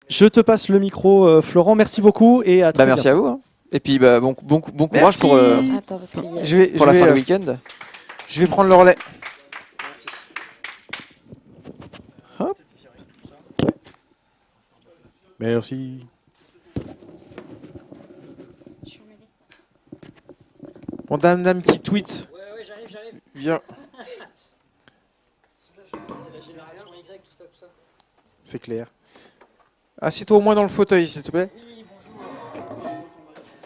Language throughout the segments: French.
Je te passe le micro, Florent. Merci beaucoup et à très Merci bientôt. à vous. Hein. Et puis bon courage pour Attends, parce qu'il y a- la fin du week-end. Je vais prendre le relais. Hop. Merci. Bon, dame qui tweet. Ouais, j'arrive. Viens. C'est la génération Y, tout ça. C'est clair. Assieds-toi au moins dans le fauteuil, s'il te plaît.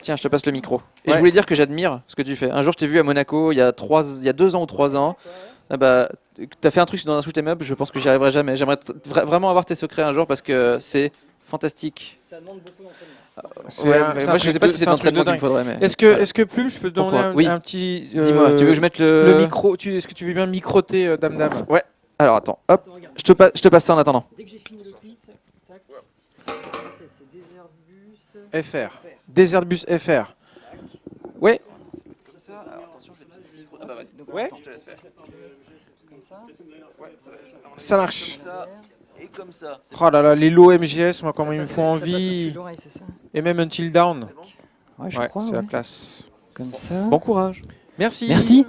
Tiens, je te passe le micro. Et Ouais. je voulais dire que j'admire ce que tu fais. Un jour, je t'ai vu à Monaco, il y a 2 ans ou 3 ans. Ah bah, t'as fait un truc dans un shoot 'em up, je pense que j'y arriverai jamais. J'aimerais vraiment avoir tes secrets un jour parce que c'est fantastique. Ça demande beaucoup d'entraînement. Moi je sais pas si c'est l'entraînement qu'il me faudrait. Mais... Est-ce que Plume, je peux te demander Oui. un petit. Dis-moi, tu veux que je mette le micro. Est-ce que tu veux bien microter Dame Ouais. Alors attends, hop. Attends, regarde. Je te passe ça en attendant. Dès que j'ai fini le tweet, tac. C'est Desertbus. FR. Desertbus FR. Ouais. Ouais. Comme ça. Ça marche. Et comme ça. Oh là là, les lots MGS, moi, comment ils me font Ça passe au-dessus envie. de l'oreille, c'est ça. Et même Until Down. Ouais, je Ouais, crois. c'est la Ouais. classe. Comme ça. Bon courage. Merci. Merci.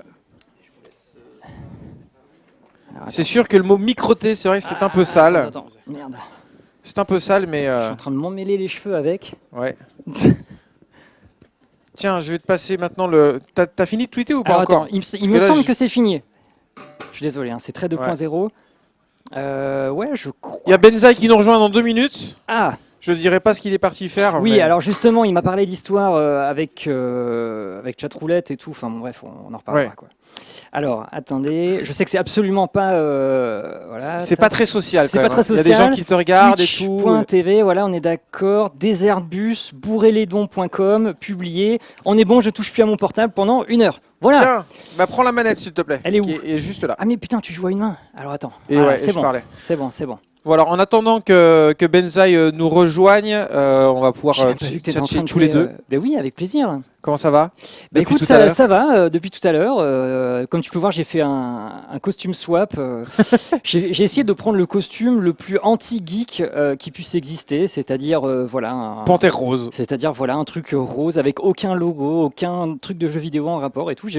Alors, C'est sûr que le mot microter, c'est vrai que c'est un peu sale. Attends. Merde. C'est un peu sale, mais. Je suis en train de m'emmêler les cheveux avec. Ouais. Tiens, je vais te passer maintenant le. T'as fini de tweeter ou pas Alors encore attends, il que me là, semble je- que c'est fini. Je suis désolé, hein, c'est très 2.0. Ouais, je crois. Il y a Benzaï qui nous rejoint dans 2 minutes. Ah, Je dirais pas ce qu'il est parti faire. oui, mais- alors justement, il m'a parlé d'histoire avec Chatroulette et tout. Enfin bon, bref, on en reparlera. Ouais. Quoi. Alors, attendez, je sais que c'est absolument pas. Voilà, C'est pas très social. C'est quand pas même, très hein. Il y a des gens social. qui te regardent et tout. Twitch.tv, voilà, on est d'accord. Desertbus, bourreledons.com, publié. On est bon, je touche plus à mon portable pendant 1 heure. Voilà. Tiens, bah prends la manette s'il te plaît. Elle est où Qui est juste là. Ah mais putain, tu joues à une main. Alors attends. Et Voilà, ouais, c'est je bon. parlais. C'est bon, c'est bon. Voilà, en attendant que Benzaï nous rejoigne, on va pouvoir J'ai même pas vu que t'étais en train tchatcher de tous les jouer, deux. Ben oui, avec plaisir. Comment ça va? Bah Depuis écoute, tout à l'heure. ça va, depuis tout à l'heure. Comme tu peux voir, j'ai fait un costume swap. J'ai essayé de prendre le costume le plus anti-geek qui puisse exister, c'est-à-dire voilà, Panthère rose. c'est-à-dire voilà, un truc rose avec aucun logo, aucun truc de jeu vidéo en rapport et tout.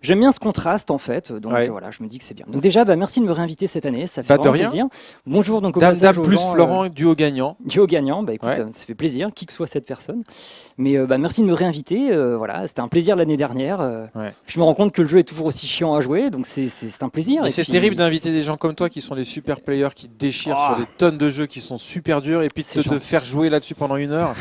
J'aime bien ce contraste en fait, donc Ouais. voilà, je me dis que c'est bien. Donc déjà, merci de me réinviter cette année, ça fait Bah, de vraiment rien. plaisir. Bonjour donc au Dame passage aux plus gens, Florent, duo gagnant. duo gagnant, bah écoute, Ouais. ça fait plaisir, qui que soit cette personne. Mais merci de me réinviter, voilà, c'était un plaisir l'année dernière. Ouais. Je me rends compte que le jeu est toujours aussi chiant à jouer, donc c'est un plaisir. Mais Et c'est puis- terrible d'inviter des gens comme toi qui sont des super players qui déchirent sur des tonnes de jeux qui sont super durs et puis C'est de te gentil. faire jouer là-dessus pendant 1 heure.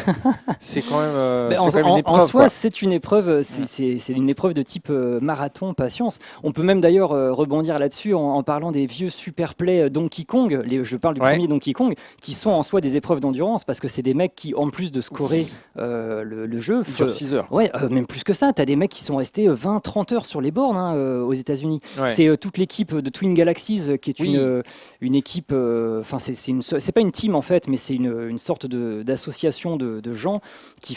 C'est quand même, Mais c'est en, quand même une en épreuve. soi, quoi. c'est une épreuve, c'est une épreuve de type marathon, patience. On peut même d'ailleurs rebondir là-dessus en parlant des vieux super plays Donkey Kong. Je parle du Ouais. premier Donkey Kong, qui sont en soi des épreuves d'endurance parce que c'est des mecs qui, en plus de scorer le jeu, Il dure 6 heures. ouais, même plus que ça, tu as des mecs qui sont restés 20-30 heures sur les bornes hein, aux États-Unis. Ouais. C'est toute l'équipe de Twin Galaxies qui est Oui. une équipe, enfin c'est pas une team en fait, mais c'est une sorte d'association de gens qui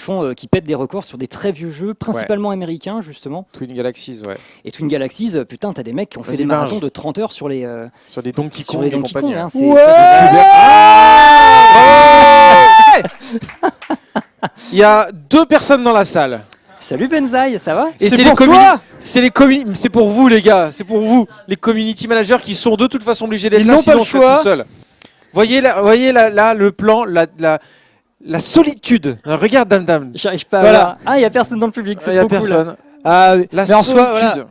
pètent des records sur des très vieux jeux, principalement américains justement. Twin Galaxies, ouais. Et Twin Galaxies, putain, t'as des mecs qui ont fait Vas-y, des marathons Binge. de 30 heures sur les Sur des Donkey sur Kong les et Donkey compagnie. Kong. hein. Hein, Il y a 2 personnes dans la salle. Salut Benzaï, ça va? Et C'est c'est pour toi c'est pour vous les gars, c'est pour vous les community managers qui sont de toute façon obligés d'être Ils là, n'ont pas sinon le on serait choix. tout seul. Voyez là le plan, la solitude. Regarde Dame. J'arrive pas Voilà. à voir. Ah, il y a personne dans le public, Il c'est y a trop cool. personne. Ah, La mais en solitude. soi, voilà,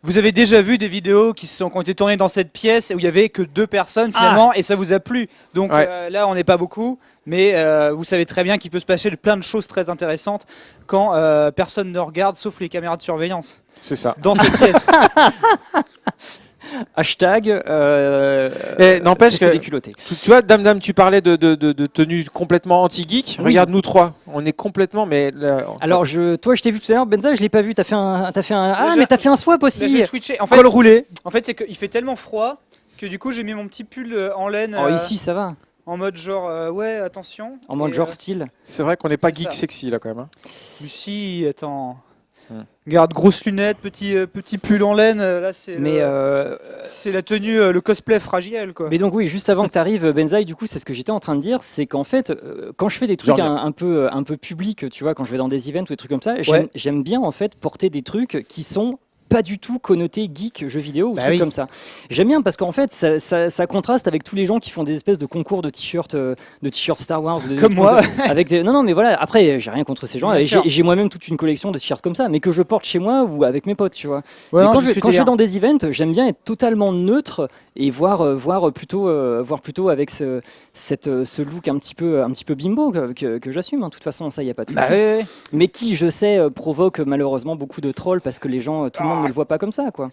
vous avez déjà vu des vidéos qui ont été tournées dans cette pièce où il y avait que 2 personnes finalement et ça vous a plu. Donc Ouais. là, on n'est pas beaucoup, mais vous savez très bien qu'il peut se passer plein de choses très intéressantes quand personne ne regarde sauf les caméras de surveillance C'est ça. dans cette pièce. Hashtag. N'empêche c'est que déculotté. tu vois Dame, tu parlais de tenue complètement anti-geek. Oui. Regarde nous 3, on est complètement mais là, Alors toi, je t'ai vu tout à l'heure, Benza, je l'ai pas vu. T'as fait un. Ah, J'ai- mais t'as fait un swap Là, j'ai aussi. switché. col roulé. En fait, c'est qu'il fait tellement froid que du coup, j'ai mis mon petit pull en laine Oh, ici, ça va. en mode genre ouais, attention. En mode Et, genre style. C'est vrai qu'on n'est pas C'est geek ça. sexy là quand même. Hein. Mais si, attends. Regarde, grosses lunettes, petit pull en laine. Là, c'est Mais, c'est la tenue, le cosplay fragile, quoi. mais donc oui, juste avant que tu arrives, Benzaï, du coup, c'est ce que j'étais en train de dire, c'est qu'en fait, quand je fais des trucs un peu publics, tu vois, quand je vais dans des events ou des trucs comme ça, j'aime bien en fait porter des trucs qui sont pas du tout connotés geek, jeux vidéo ou trucs comme ça. J'aime bien parce qu'en fait, ça contraste avec tous les gens qui font des espèces de concours de t-shirts Star Wars. Comme moi. Avec non, mais voilà. Après, j'ai rien contre ces gens. Bien sûr. J'ai moi-même toute une collection de t-shirts comme ça, mais que je porte chez moi ou avec mes potes, tu vois. Ouais, Et non, quand je sais ce que quand tu je veux vais dans des events, j'aime bien être totalement neutre et voir plutôt avec ce look un petit peu bimbo que j'assume. De toute façon, ça, y a pas de souci. Ouais. Mais qui, je sais, provoque malheureusement beaucoup de trolls parce que les gens, tout le monde ne le voit pas comme ça, quoi.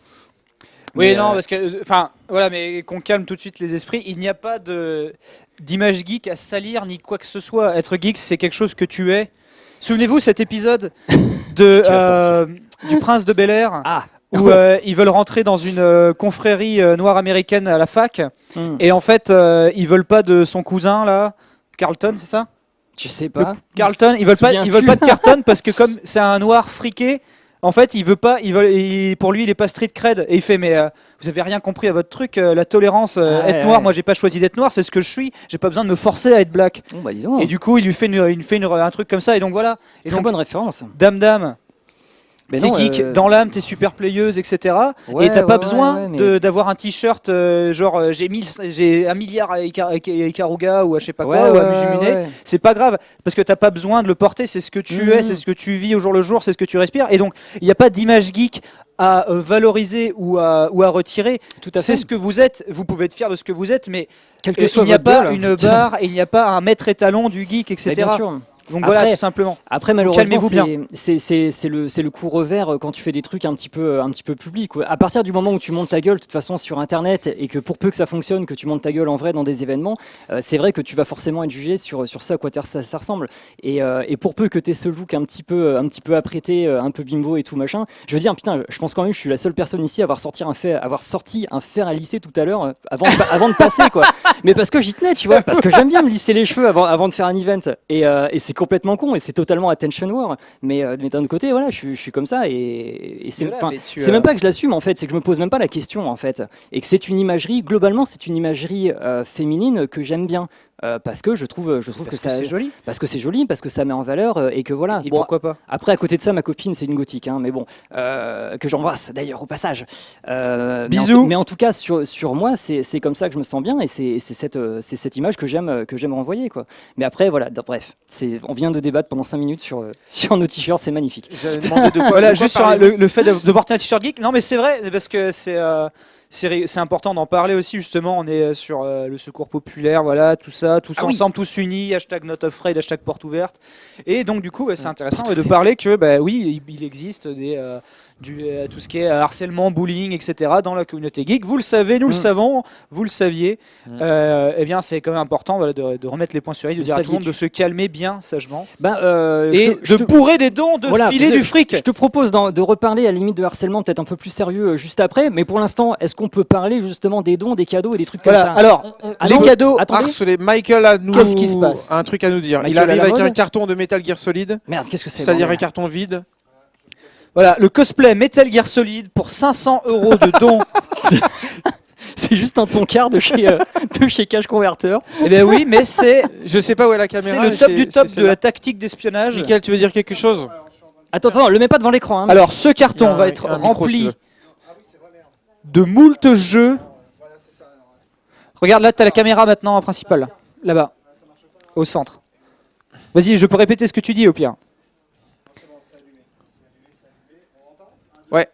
Oui, Mais, non, parce que, enfin, voilà, mais qu'on calme tout de suite les esprits. Il n'y a pas d'image geek à salir ni quoi que ce soit. Être geek, c'est quelque chose que tu es. Souvenez-vous cet épisode du Prince de Bel-Air. Où ils veulent rentrer dans une confrérie noire américaine à la fac. Et en fait, ils veulent pas de son cousin, là, Carlton, c'est ça? Je sais pas. Carlton, ils veulent pas de Carlton parce que comme c'est un noir friqué, en fait, pour lui, il est pas street cred. Et il fait, mais vous avez rien compris à votre truc, la tolérance, être noir. Moi, j'ai pas choisi d'être noir, c'est ce que je suis. J'ai pas besoin de me forcer à être black. Oh, bah, dis donc. Et du coup, il lui fait un truc comme ça. Et donc voilà. Et Très donc, bonne référence. Dame. Mais T'es non, geek dans l'âme, t'es super playeuse, etc. Ouais, et t'as pas ouais, besoin mais- d'avoir un t-shirt genre j'ai 1 milliard à Ikaruga ou à je sais pas Ouais, quoi ou à ouais, Musumuné. ouais. C'est pas grave parce que t'as pas besoin de le porter. C'est ce que tu es, c'est ce que tu vis au jour le jour, c'est ce que tu respires. Et donc il n'y a pas d'image geek à valoriser ou à retirer. Tout à C'est fait. ce que vous êtes. Vous pouvez être fier de ce que vous êtes, mais Quel que soit il n'y a votre pas gueule. une barre, il n'y a pas un maître étalon du geek, etc. Mais bien sûr. Donc voilà, Après- tout simplement. Après, malheureusement, calmez-vous bien. c'est le coup revers quand tu fais des trucs un petit peu publics. Quoi. À partir du moment où tu montes ta gueule, de toute façon, sur Internet, et que pour peu que ça fonctionne, que tu montes ta gueule en vrai dans des événements, c'est vrai que tu vas forcément être jugé sur ce à quoi ça ressemble. Et pour peu que tu aies ce look un petit peu apprêté, un peu bimbo et tout machin, je veux dire, putain, je pense quand même que je suis la seule personne ici à avoir sorti un fer à lisser tout à l'heure avant de passer, quoi. Mais parce que j'y tenais, tu vois, parce que j'aime bien me lisser les cheveux avant de faire un event. Et c'est complètement con et c'est totalement attention war. Mais d'un autre côté, voilà, je suis comme ça et c'est Voilà, enfin, mais tu, c'est même pas que je l'assume en fait, c'est que je me pose même pas la question en fait. Et que c'est une imagerie, globalement, c'est une imagerie féminine que j'aime bien. Parce que je trouve que Parce que ça, c'est joli. parce que c'est joli, parce que ça met en valeur et que voilà. Et Bon, pourquoi pas? après, à côté de ça, ma copine, c'est une gothique, hein, mais bon, que j'embrasse d'ailleurs au passage. Bisous. Mais en tout cas, sur moi, c'est comme ça que je me sens bien et c'est cette image que j'aime renvoyer, quoi. Mais après, voilà, bref, on vient de débattre pendant 5 minutes sur nos t-shirts, c'est magnifique. J'avais demandé de quoi. Voilà, juste sur le fait de porter un t-shirt geek. Non, mais c'est vrai, parce que c'est important d'en parler aussi, justement. On est sur le secours populaire, voilà, tout ça, tous ensemble, tous unis, hashtag not afraid, hashtag porte ouverte. Et donc, du coup, c'est intéressant de parler que, bah, oui, il existe tout ce qui est harcèlement, bullying, etc. dans la communauté geek. Vous le savez, nous le savons, vous le saviez. Eh bien, c'est quand même important, voilà, de remettre les points sur i, de dire à tout le monde de se calmer bien, sagement. Et de bourrer des dons, de filer du fric. Je te propose de reparler à la limite de harcèlement, peut-être un peu plus sérieux juste après. Mais pour l'instant, est-ce qu'on peut parler justement des dons, des cadeaux et des trucs comme ça? Alors, les cadeaux. Attendez. Harceler. Michael a Qu'est-ce qui se passe? un truc à nous dire. Il Michael à arrive la avec mode un carton de Metal Gear Solid, Merde, qu'est-ce que c'est? c'est-à-dire un bordel carton vide. Voilà, le cosplay Metal Gear Solid pour 500 € de dons. C'est juste un toncard de chez Cash Converter. Eh bien oui, mais c'est Je sais pas où est la caméra. le mais top du top c'est de là. la tactique d'espionnage. Michael, tu veux dire quelque chose? Attends, le mets pas devant l'écran. Hein. Alors, ce carton Il y a va un- être un micro, si tu rempli veux. de moult jeux. Regarde, là, tu as la caméra maintenant principale. Là-bas, au centre. Vas-y, je peux répéter ce que tu dis au pire. Ouais.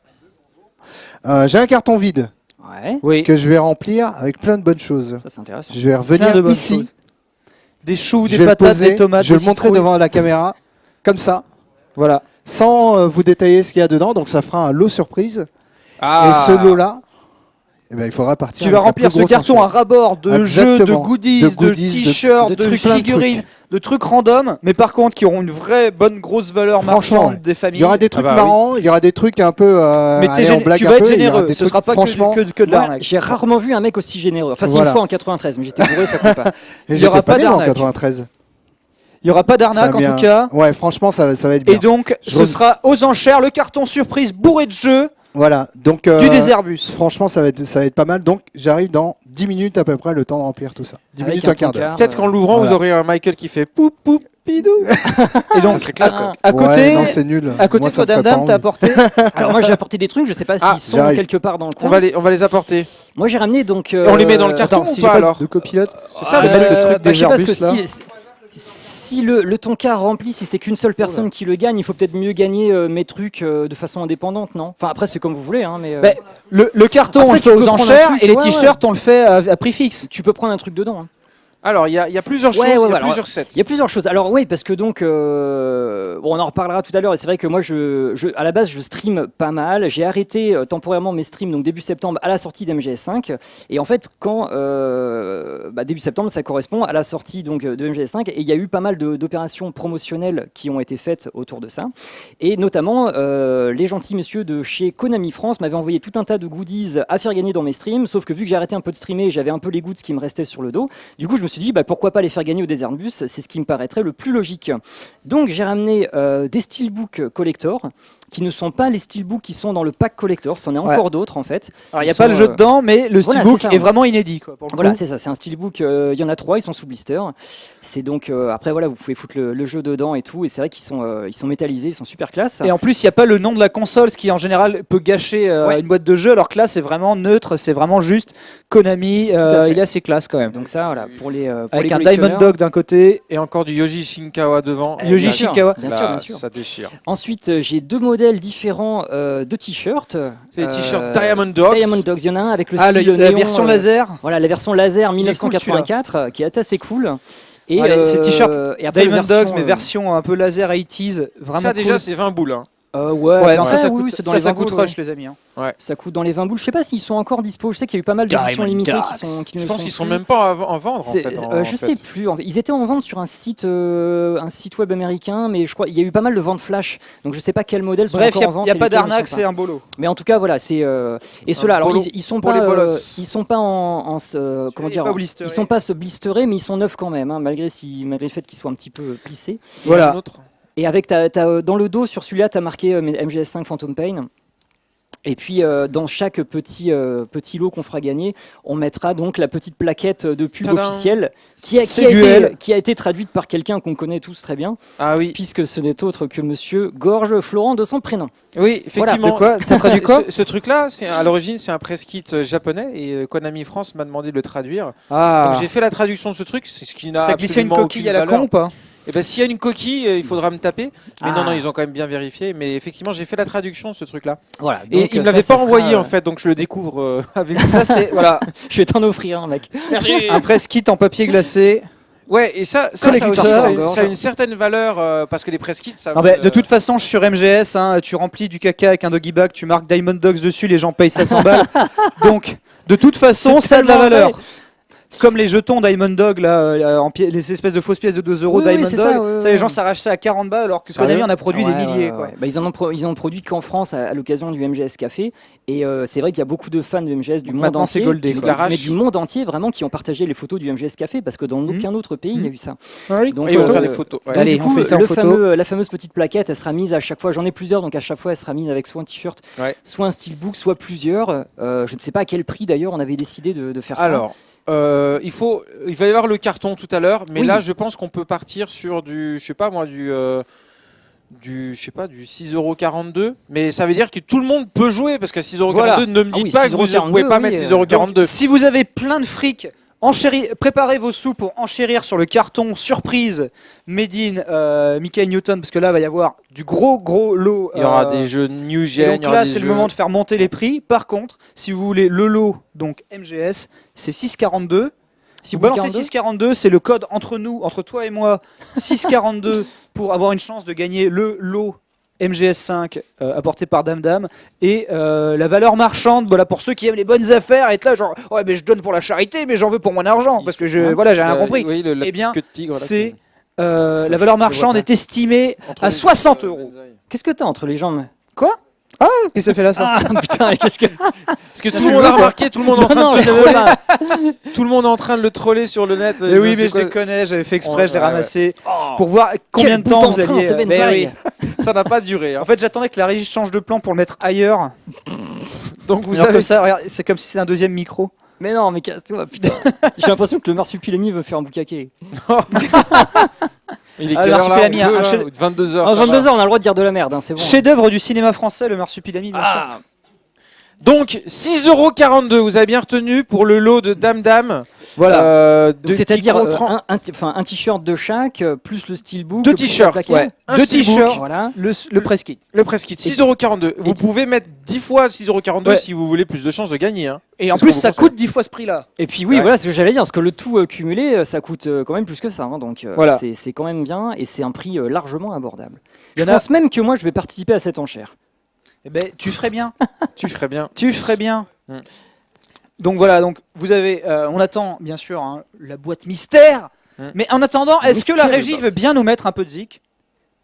J'ai un carton vide Ouais, Oui. que je vais remplir avec plein de bonnes choses. ça c'est intéressant. Je vais Plein revenir de bonnes ici, choses. Des choux, je des vais le patates, poser, des tomates. je vais des le montrer citrouilles. devant la caméra, comme ça, Voilà. sans vous détailler ce qu'il y a dedans. Donc ça fera un lot surprise. Ah. Et ce lot-là, eh ben, il faudra partir. Tu vas avec la remplir plus ce grosse carton à enchère. rabord de jeux, de Exactement. goodies, De de goodies, t-shirts, de de trucs, plein de figurines, de trucs random, mais par contre qui auront une vraie bonne grosse valeur Franchement, marchande ouais. des Il familles. y aura des trucs bah oui. marrants, il y aura des trucs un peu. Mais en blague tu un vas être peu, il y aura généreux, des ce trucs, sera pas franchement, que de Moi, l'arnaque. j'ai rarement vu un mec aussi généreux. Enfin, c'est Voilà. une fois en 93, mais j'étais bourré, ça compte pas. Et Il y aura j'étais pas né en d'arnaque. 93. Il n'y aura pas d'arnaque Ça en a mis tout cas. Ouais, franchement, ça va être bien. Et donc, Je ce sera aux enchères le carton surprise bourré de jeux Voilà, donc du Déserbus. franchement, ça va être pas mal. Donc, j'arrive dans 10 minutes à peu près, le temps de remplir tout ça. 10 Avec minutes, un quart d'heure. tankard, Peut-être qu'en l'ouvrant, Voilà. vous aurez un Michael qui fait poup poup pidou. Et donc, Ça serait classe, quoi. à côté, Ouais, non, c'est nul. à côté Moi, ça toi, me ferait Dame, pas t'as envie. apporté. Alors moi j'ai apporté des trucs, je sais pas Ah, s'ils sont j'arrive. quelque part dans le coin. On va les apporter. Moi j'ai ramené donc. Et on les met dans le carton Attends, ou si pas j'ai pas alors de copilote. C'est ça le truc je sais pas, parce Déserbus, que là. si le tonkard rempli, si c'est qu'une seule personne qui le gagne, il faut peut-être mieux gagner mes trucs de façon indépendante, non? Enfin après c'est comme vous voulez, hein, mais. Bah, le carton, Après, on le tu fait peux aux prendre un enchères truc, et les ouais, t-shirts, on le fait à prix fixe. Tu peux prendre un truc dedans. Hein. Alors, il y a plusieurs choses, Ouais, il y a alors, plusieurs sets. Il y a plusieurs choses. Alors oui, parce que donc, bon, on en reparlera tout à l'heure. Et c'est vrai que moi, à la base, je stream pas mal. J'ai arrêté temporairement mes streams donc début septembre à la sortie d'MGS5. Et en fait, quand début septembre, ça correspond à la sortie donc de MGS5. Et il y a eu pas mal d'opérations promotionnelles qui ont été faites autour de ça. Et notamment, les gentils messieurs de chez Konami France m'avaient envoyé tout un tas de goodies à faire gagner dans mes streams. Sauf que vu que j'ai arrêté un peu de streamer, j'avais un peu les gouttes qui me restaient sur le dos. Du coup, je me suis dit, pourquoi pas les faire gagner au Déserbus, c'est ce qui me paraîtrait le plus logique. Donc, j'ai ramené des steelbooks collector, qui ne sont pas les steelbooks qui sont dans le pack collector, c'en est encore d'autres en fait. Alors, il n'y a pas le jeu dedans, mais le voilà, steelbook c'est ça. est vraiment inédit. Quoi, pour le Voilà, coup. c'est ça, c'est un steelbook, il y en a 3, ils sont sous blister. C'est donc, après voilà, vous pouvez foutre le jeu dedans et tout, et c'est vrai qu'ils sont métallisés, ils sont super classe. Et en plus, il n'y a pas le nom de la console, ce qui en général peut gâcher une boîte de jeu, alors que là, c'est vraiment neutre, c'est vraiment juste Konami, à fait. il est assez classe quand même. Donc ça, voilà, pour les Avec les un collectionneurs. Diamond Dog d'un côté, Et encore du Yoji Shinkawa devant. Yoji bien sûr, Shinkawa. Bien Là, sûr, bien sûr. Ça déchire. Ensuite, j'ai 2 modèles différents de t-shirts. C'est les t-shirts Diamond Dogs. Diamond Dogs, il y en a un avec le Ah, style la néon, version laser. Voilà, la version laser Il est cool, 1984, qui est assez cool. Et Allez, c'est t-shirt et après, Diamond version, Dogs, mais version un peu laser 80s, vraiment Ça, déjà, cool. c'est 20 boules. Hein. Ouais, non, ça oui, coûte, c'est dans ça, les ça 20 coûte boules, rush, ouais. les amis. Hein. Ça coûte dans les 20 boules. Je sais pas s'ils sont encore dispo. Je sais qu'il y a eu pas mal d'éditions Diamond limitées Dogs. qui ne Je le pense sont qu'ils sont plus. même pas en vendre, en C'est- fait. je sais plus. En fait. Ils étaient en vente sur un site web américain, mais je crois il y a eu pas mal de ventes flash. Donc je sais pas quels modèles sont Bref, encore en vente. il n'y a et pas lesquels ne d'arnaque, sont c'est pas. un bolo. Mais en tout cas, voilà, c'est et ceux-là. Alors bolo ils sont pour pas, les bolos. ils sont pas en comment dire, pas blisterés. ils sont pas se blisterés, mais ils sont neufs quand même, hein, malgré le fait qu'ils soient un petit peu plissés. Voilà. Et avec dans le dos sur celui-là, tu as marqué MGS5 Phantom Pain. Et puis dans chaque petit lot qu'on fera gagner, on mettra donc la petite plaquette de pub Tadam. officielle C'est duel. qui a été traduite par quelqu'un qu'on connaît tous très bien, Ah oui. puisque ce n'est autre que Monsieur Gorge Florent de son prénom. Oui, effectivement. De quoi T'as traduit quoi Ce truc-là, à l'origine, c'est un press kit japonais et Konami France m'a demandé de le traduire. Ah, Donc j'ai fait la traduction de ce truc, c'est ce qui n'a t'as glissé une absolument coquille aucune à la valeur. con ou pas Et ben s'il y a une coquille, il faudra me taper. Mais Ah. non, ils ont quand même bien vérifié. Mais effectivement, j'ai fait la traduction de ce truc-là. Voilà. Et donc, il me ça, l'avait ça pas sera, envoyé en fait, donc je le découvre avec vous. Ça, c'est voilà, Je vais t'en offrir un, mec. Merci. un press kit en papier glacé. Ouais, et ça Collector. aussi, Encore. ça a une certaine valeur parce que les press kits, ça. Non, de toute façon, je suis sur MGS, hein, tu remplis du caca avec un doggy bag, tu marques Diamond Dogs dessus, les gens payent 500 balles. Donc, de toute façon, C'est ça a de la tellement valeur. vrai. Comme les jetons Diamond Dog, là, les espèces de fausses pièces de 2 euros Oui, oui, Diamond c'est Dog, ça, ouais, les ouais. gens s'arrachent ça à 40 balles alors que Sérieux Konami en a produit des Ouais, milliers. ouais, Quoi. ouais. Bah, ils en produit qu'en France à l'occasion du MGS Café. Et c'est vrai qu'il y a beaucoup de fans du MGS du monde Maintenant, c'est entier, goldé, qui se quoi. l'arrachent, mais du monde entier vraiment qui ont partagé les photos du MGS Café parce que dans aucun autre pays il y a eu ça. Donc, Et on va faire des photos. Ouais. donc, Allez, du on coup, fait ça en photo. la fameuse petite plaquette, elle sera mise à chaque fois. J'en ai plusieurs, donc à chaque fois, elle sera mise avec soit un t-shirt, Ouais. soit un steelbook, soit plusieurs. Je ne sais pas à quel prix d'ailleurs on avait décidé de faire ça. Alors, il va y avoir le carton tout à l'heure, mais Oui. là, je pense qu'on peut partir sur du, je sais pas moi, du 6,42€. Mais ça veut dire que tout le monde peut jouer parce qu'à 6,42€, Voilà. ne me Ah dites oui, pas que vous ne 6,42€, pouvez pas oui, mettre Donc, 6,42€. si vous avez plein de fric, préparez vos sous pour enchérir sur le carton surprise Made in Michael Newton, parce que là, il va y avoir du gros lot. Il y aura des jeux new Et gen. il donc y aura là, des c'est le jeux- moment de faire monter les prix. Par contre, si vous voulez le lot, donc MGS, c'est 6,42. Si vous balancez 6,42, c'est le code entre nous, entre toi et moi, 6,42 pour avoir une chance de gagner le lot MGS5 apporté par Dame Dame. Et la valeur marchande, voilà, pour ceux qui aiment les bonnes affaires, être là genre, ouais, mais je donne pour la charité, mais j'en veux pour mon argent, parce que voilà, j'ai rien compris. Oui, la Eh bien, petite queue de tigre, là, c'est qui- la valeur marchande est estimée entre à les- 60 euros. Qu'est-ce que t'as entre les jambes? Qu'est-ce que ça fait là, ça? Ah putain, qu'est-ce que. Parce que tout le monde a remarqué, tout le monde est en train Non, de je te veux troller. pas. Tout le monde est en train de le troller sur le net. Eh oui, mais C'est je quoi déconnais, j'avais fait exprès, je l'ai Ouais, ramassé. pour voir combien de Quel temps bout vous d'entrain, alliez. ce Mais Benzaï. oui. Ça n'a pas duré. Hein. En fait, j'attendais que la régie change de plan pour le mettre ailleurs. Donc vous Alors avez comme ça, regarde, c'est comme si c'était un deuxième micro. Mais non, mais casse-toi, putain. J'ai l'impression que le marsupilami veut faire un boucaquet. Il est Ah, quelle heure là Marsupilami, un 22h. À 22h, on a le droit de dire de la merde, hein, c'est bon. Chef-d'œuvre du cinéma français, le marsupilami, bien sûr. Ah, Donc 6,42€, vous avez bien retenu pour le lot de Dame Dame. Voilà. donc c'est-à-dire qui compte un t-shirt de chaque, plus le steelbook. Deux plus t-shirts, la plaquette. ouais. un Deux steelbook, t-shirts. Voilà. Le press kit. le press kit, 6,42€. Vous pouvez mettre 10 fois 6,42€ Ouais. si vous voulez plus de chances de gagner. Hein. Et en Parce plus, qu'on ça vous conseille. coûte 10 fois ce prix-là. Et puis oui, Ouais. voilà ce que j'allais dire, parce que le tout cumulé, ça coûte quand même plus que ça. Hein, donc Voilà. c'est quand même bien et c'est un prix largement abordable. Il y Je en a- pense même que moi, je vais participer à cette enchère. Eh ben, tu ferais bien. Tu ferais bien. Tu ferais bien. Mm. Donc voilà, donc vous avez, on attend bien sûr hein, la boîte mystère. Mm. Mais en attendant, est-ce que la Mystery régie box. veut bien nous mettre un peu de zik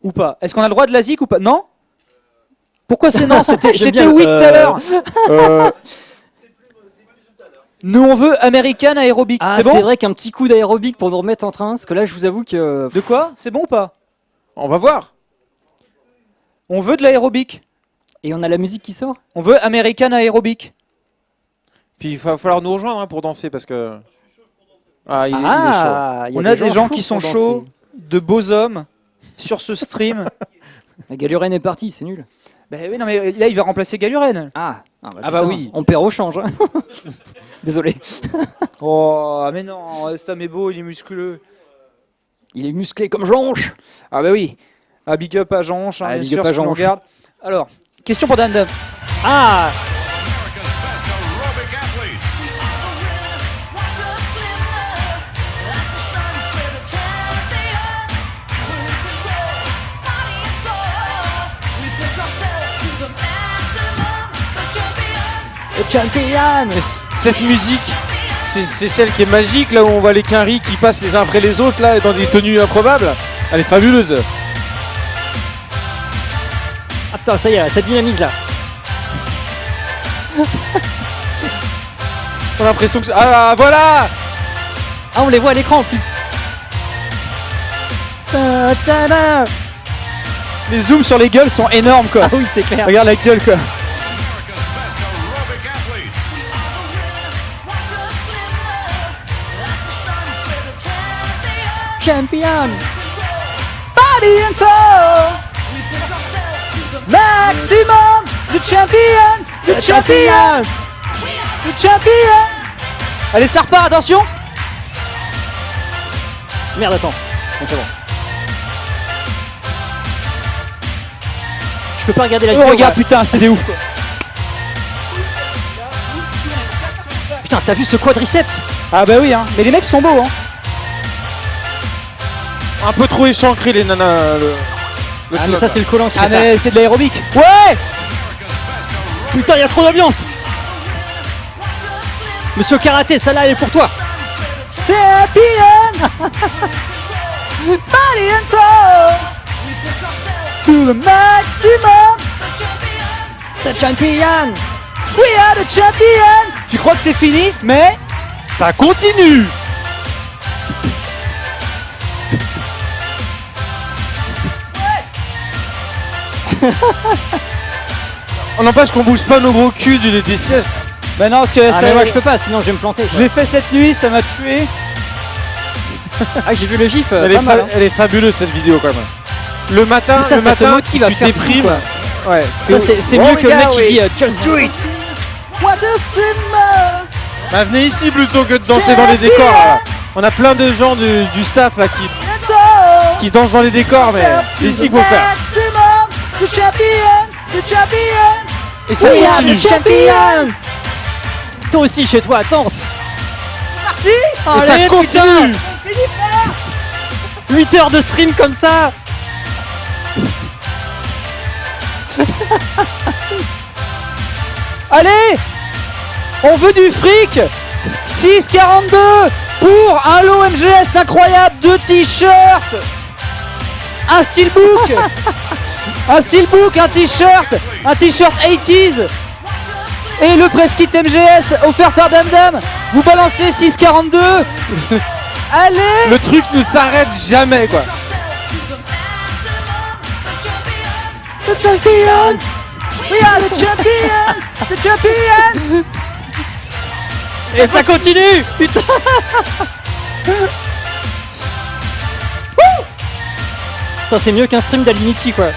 ou pas? Est-ce qu'on a le droit de la zik ou pas? Non. Pourquoi c'est non? C'était J'aime c'était bien, oui tout à l'heure. Euh, Nous on veut American Aerobic. Ah, c'est c'est bon? vrai qu'un petit coup d'aérobic pour nous remettre en train, parce que là, je vous avoue que. De quoi? C'est bon ou pas? on va voir. On veut de l'aérobic. Et on a la musique qui sort. On veut American Aerobic. Puis il va falloir nous rejoindre hein, pour danser parce que. Ah, il est chaud. Il y On a des gens chauds qui sont pour chauds, danser. de beaux hommes sur ce stream. La Galurène est partie, c'est nul. Ben oui, non mais là il va remplacer Galuren. Ah bah putain, oui. On perd au change. Hein. Désolé. Oh mais non, Stam est beau, il est musculeux. Il est musclé comme Jonche. Ah bah oui. Ah, big up à Jean-Hanche, hein, Ah, bien big sûr, up à si tu nous Jean-Hanche. regardes. Alors, question pour Dan Dan. Ah le champion. Mais cette musique, c'est celle qui est magique là où on voit les quinries qui passent les uns après les autres là dans des tenues improbables. Elle est fabuleuse. Ah putain, ça y est, là, ça dynamise là. On a l'impression que ah voilà. Ah, on les voit à l'écran en plus. Ta, ta, ta. Les zooms sur les gueules sont énormes quoi. Ah oui, c'est clair. Regarde la gueule quoi. Champion. Body and soul. Maximum. The champions. The champions. The champions. Allez, ça repart, attention. Merde, attends. Bon, c'est bon. Je peux pas regarder la Oh, vidéo. regarde, voilà. putain, c'est des ouf quoi. Putain, t'as vu ce quadriceps? Ah bah oui, hein. Mais les mecs sont beaux, hein. Un peu trop échancré les nanas. Le Ah, mais slot, ça, là. c'est le collant qui Ah fait ça. mais c'est de l'aérobic. Ouais. Putain, il y a trop d'ambiance. Monsieur Karaté, celle-là, elle est pour toi. Champions. Body and soul. To the maximum. The champion. We are the champions. Tu crois que c'est fini? Mais Ça continue. On n'empêche qu'on bouge pas nos gros culs des sièges. bah non, parce que Ah, ça, mais moi, je peux pas, sinon je vais me planter. je l'ai fait cette nuit, ça m'a tué. Ah, j'ai vu le gif. Elle, Pas mal, hein. elle est fabuleuse cette vidéo quand même. Le matin, Mais ça, le ça te matin, motive à tu faire déprimes. tout, Ouais. Ça, c'est Oh, mieux que le mec regarde, qui oui. dit Just do it. What a simmer. Bah, venez ici plutôt que de danser dans les décors. Là. On a plein de gens du staff là qui dansent dans les décors, mais c'est ici qu'il faut faire. Maximum. The champions. The champions. Et ça We are continue. the champions. Toi aussi, chez toi, danse. Parti. Et ça continue. 8 heures de stream comme ça. Allez. On veut du fric. 6,42 pour un lot MGS incroyable, 2 t-shirts, un steelbook, un steelbook, un t-shirt 80s et le press kit MGS offert par Dame Dame. Vous balancez 6,42. Allez. Le truc ne s'arrête jamais quoi. The champions! We are the champions! The champions! Et ça continue. Putain. Putain, c'est mieux qu'un stream d'Alinity quoi.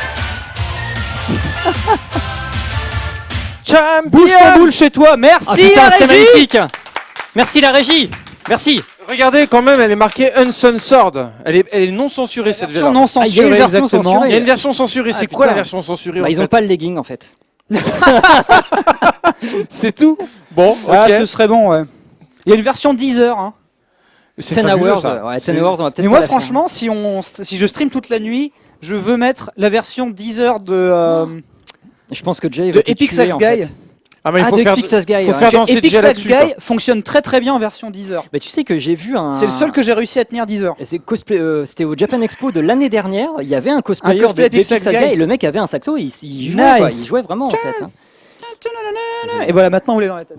Bouge ton boule chez toi, Ah, merci putain, la c'était régie! magnifique. Merci la régie. Merci. Regardez quand même, elle est marquée Uncensored. Elle est non censurée cette Version version. non Ah, il y a une censurée, version exactement. censurée. Il y a une version censurée. C'est quoi putain. la version censurée Bah, en ils ont fait pas le legging en fait. C'est tout. Bon, ok. Ah, ce serait bon, ouais. Il y a une version 10 heures, hein. C'est 10 fabuleux, hours. ça. Ouais, 10 C'est- hours, on va peut-être Mais pas moi, la faire. franchement, si je stream toute la nuit, je veux mettre la version 10 heures de Je pense que Jay va te Epic tuer, Sax en Guy. fait. Ah mais il Ah, faut de faire, Epic Sax Guy, faut ouais. faire danser Epic Jay Sax là-dessus. Guy quoi. fonctionne très très bien en version 10 heures. Bah, tu sais que j'ai vu un. C'est le seul que j'ai réussi à tenir 10 heures. Et c'est cosplay, c'était au Japan Expo de l'année dernière. Il y avait un cosplayer cosplay d'Epic d'Epic Sax Sax Guy Guy. et le mec avait un saxo et il jouait, quoi. Nice. Il jouait vraiment en fait. Hein. Et voilà, maintenant vous l'avez dans la tête.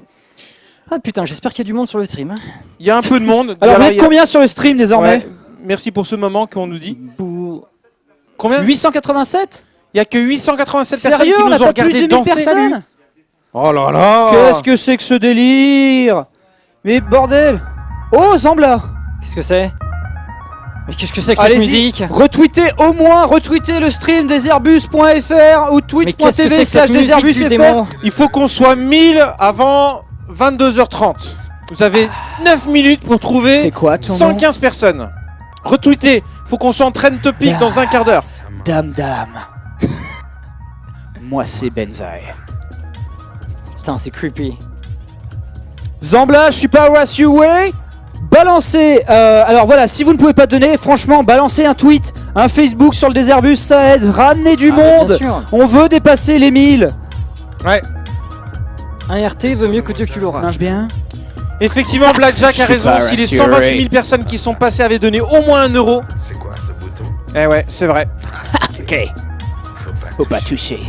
Ah putain, j'espère qu'il y a du monde sur le stream. Il y a un peu de monde. Alors vous Voilà, êtes il y a- combien sur le stream désormais Ouais. Merci pour ce moment qu'on nous dit. Pour... Combien 887? Il y a que 887 personnes Sérieux, qui on nous n'a ont pas plus de regardé 1000 danser. personnes? Oh là là. Qu'est-ce que c'est que ce délire? Mais bordel! Oh Zambla! Qu'est-ce que c'est? Mais qu'est-ce que c'est que cette Allez-y, musique? retweetez le stream des Airbus.fr ou Mais qu'est-ce que twitch.tv c'est que cette slash des musique Airbus du FR. démon? Il faut qu'on soit 1000 avant 22h30. Vous avez 9 minutes pour trouver quoi ton 115 personnes. Retweetez. Faut qu'on soit en trend topic dans un quart d'heure. Dame. Moi c'est Benzaï. Putain, c'est creepy. Zambla, je suis pas Way. Balancez, alors voilà, si vous ne pouvez pas donner, franchement, balancez un tweet, un Facebook sur le Déserbus, ça aide, ramenez du Ah, mais monde. bien sûr. On veut dépasser les 1000. Ouais. Un RT vaut mieux que Dieu que tu l'auras. Marche bien. Effectivement, Blackjack a Je suis raison. pas Si les rassuré. 128 000 personnes qui sont passées avaient donné au moins 1 euro. C'est quoi ce bouton? Eh ouais, c'est vrai. Ok, faut pas toucher.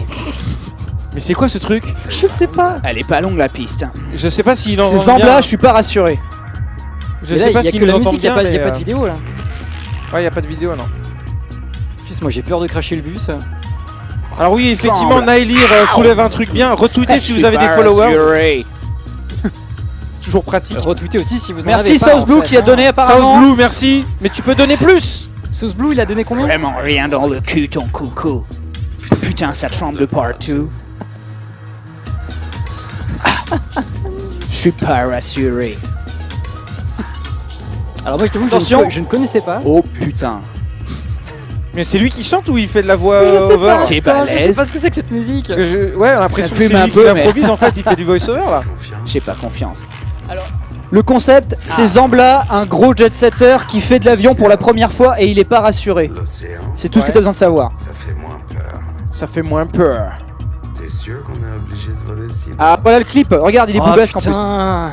Mais c'est quoi ce truc? Je sais pas. Elle est pas longue la piste. Je sais pas s'il en C'est entend Zambla, bien. je suis pas rassuré. Je Mais là, sais pas il y a s'il que nous la entend musique, il bien. n'y a, mais, pas de vidéo là. Ouais, y a pas de vidéo, non. En plus, moi j'ai peur de cracher le bus. Alors oui, effectivement, Zambla. Naïlir soulève un truc bien. Retweetez si vous avez des followers. C'est toujours pratique. Retweetez aussi si vous en Merci avez pas, South en Blue fait, qui a hein. donné apparemment. South Blue, merci. Mais tu peux donner plus. South Blue, il a donné combien? Vraiment rien dans le cul ton coucou. Putain, ça tremble partout. Je suis pas rassuré. Alors moi je t'avoue que Attention. je ne connaissais pas. Oh putain. Mais c'est lui qui chante ou il fait de la voix Je sais over pas, T'es putain, je sais balèze. pas ce que c'est que cette musique. Parce que ouais, on a l'impression Ça que c'est fume un lui qui peu, mais- improvise. En fait, il fait du voice over là. J'ai pas confiance. Alors, le concept, c'est Zambla, un gros jet setter qui fait de l'avion pour la première fois et il est pas rassuré. L'océan, C'est tout ce que Ouais. t'as besoin de savoir. ça fait moins peur. Ça fait moins peur. T'es sûr qu'on est obligé de voler si bas? Ah, voilà le clip. Regarde, il est Oh, boubesque en plus. putain. Ah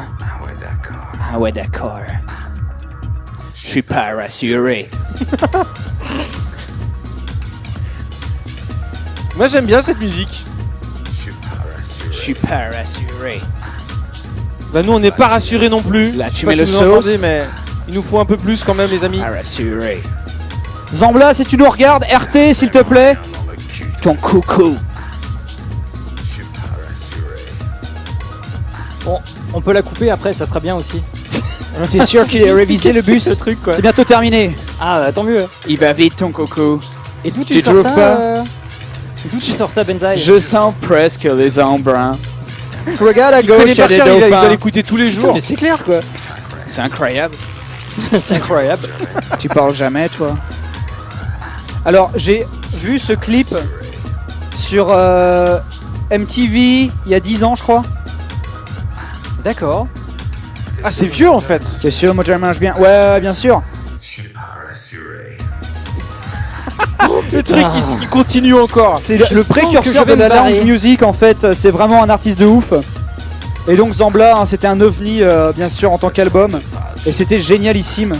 ouais, d'accord. Ah ouais, d'accord. Je suis pas rassuré. Moi, j'aime bien cette musique. Je suis pas rassuré. Je suis pas rassuré. Bah nous, on n'est pas rassurés non plus. Là, Je sais tu pas mets si le vous sauce. entendez, mais il nous faut un peu plus quand même, les amis. Pas rassuré. Zambla, si tu nous regardes, RT s'il te plaît. Dans le cul, Ton coucou. je suis pas rassuré. Bon, on peut la couper après, ça sera bien aussi. T'es sûr qu'il a révisé le Qu'est-ce que bus? c'est ce truc, quoi. C'est bientôt terminé. Ah, tant mieux. Il va vite ton coucou. Et d'où Tu tu sors trouves ça pas D'où tu sors ça, Benzaï? Je sens presque les embruns. Regarde à Il connaît gauche, il y par a des cœur, il va dauphins. l'écouter tous les Putain, jours. mais c'est clair quoi. C'est incroyable. C'est incroyable. Tu parles jamais, toi. Alors, j'ai vu ce clip sur MTV il y a 10 ans, je crois. D'accord. Ah, c'est vieux en fait. T'es sûr, moi je mange bien. Ouais, bien sûr. Je suis pas rassuré. Le truc qui continue encore. C'est Je le sens que précurseur je vais de la me barrer. lounge music, en fait. C'est vraiment un artiste de ouf. Et donc Zambla, hein, c'était un ovni, bien sûr, en tant qu'album. Et c'était génialissime.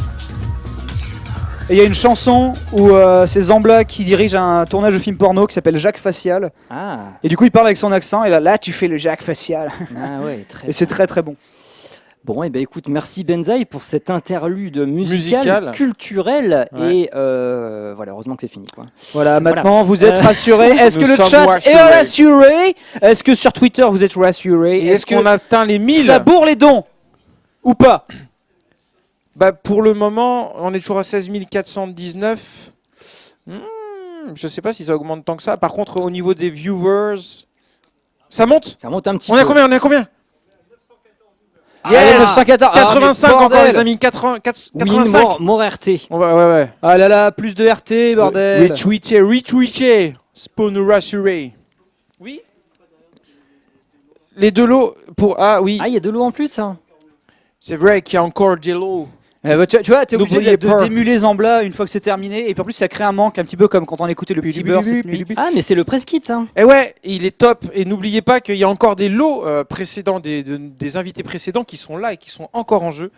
Et il y a une chanson où c'est Zambla qui dirige un tournage de film porno qui s'appelle Jacques Facial. Ah, Et du coup, il parle avec son accent. Et là tu fais le Jacques Facial. ah ouais, très. Et c'est très très bon. Bon, et ben écoute, merci Benzaï pour cet interlude musical, Musical. culturel, Ouais. et voilà, heureusement que c'est fini, quoi. Voilà, maintenant vous êtes Euh, rassurés. Est-ce que nous le sommes chat est rassurés. rassuré? Est-ce que sur Twitter vous êtes rassurés? Est-ce qu'on a atteint les 1000 ça bourre les dons ou pas? Bah, pour le moment, on est toujours à 16 419. Je sais pas si ça augmente tant que ça. Par contre, au niveau des viewers, ça monte. Ça monte un petit On peu. est à combien? On est à combien? Allez, 914. 85 Ah, mais encore, bordel. les amis. 85. Oui, more RT. Ouais. Ah là là, plus de RT, bordel. Retweeter. Spawn nous rassurer. Oui. Les deux lots pour. Ah oui, Ah, il y a de l'eau en plus, hein. c'est vrai qu'il y a encore des lots. Tu vois, t'es obligé N'oubliez de pas. d'émuler Zambla une fois que c'est terminé. Et puis en plus, ça crée un manque un petit peu comme quand on écoutait le petit beurre cette nuit. Ah, mais c'est le press kit, ça. Et ouais, il est top. Et n'oubliez pas qu'il y a encore des lots précédents, des invités précédents qui sont là et qui sont encore en jeu.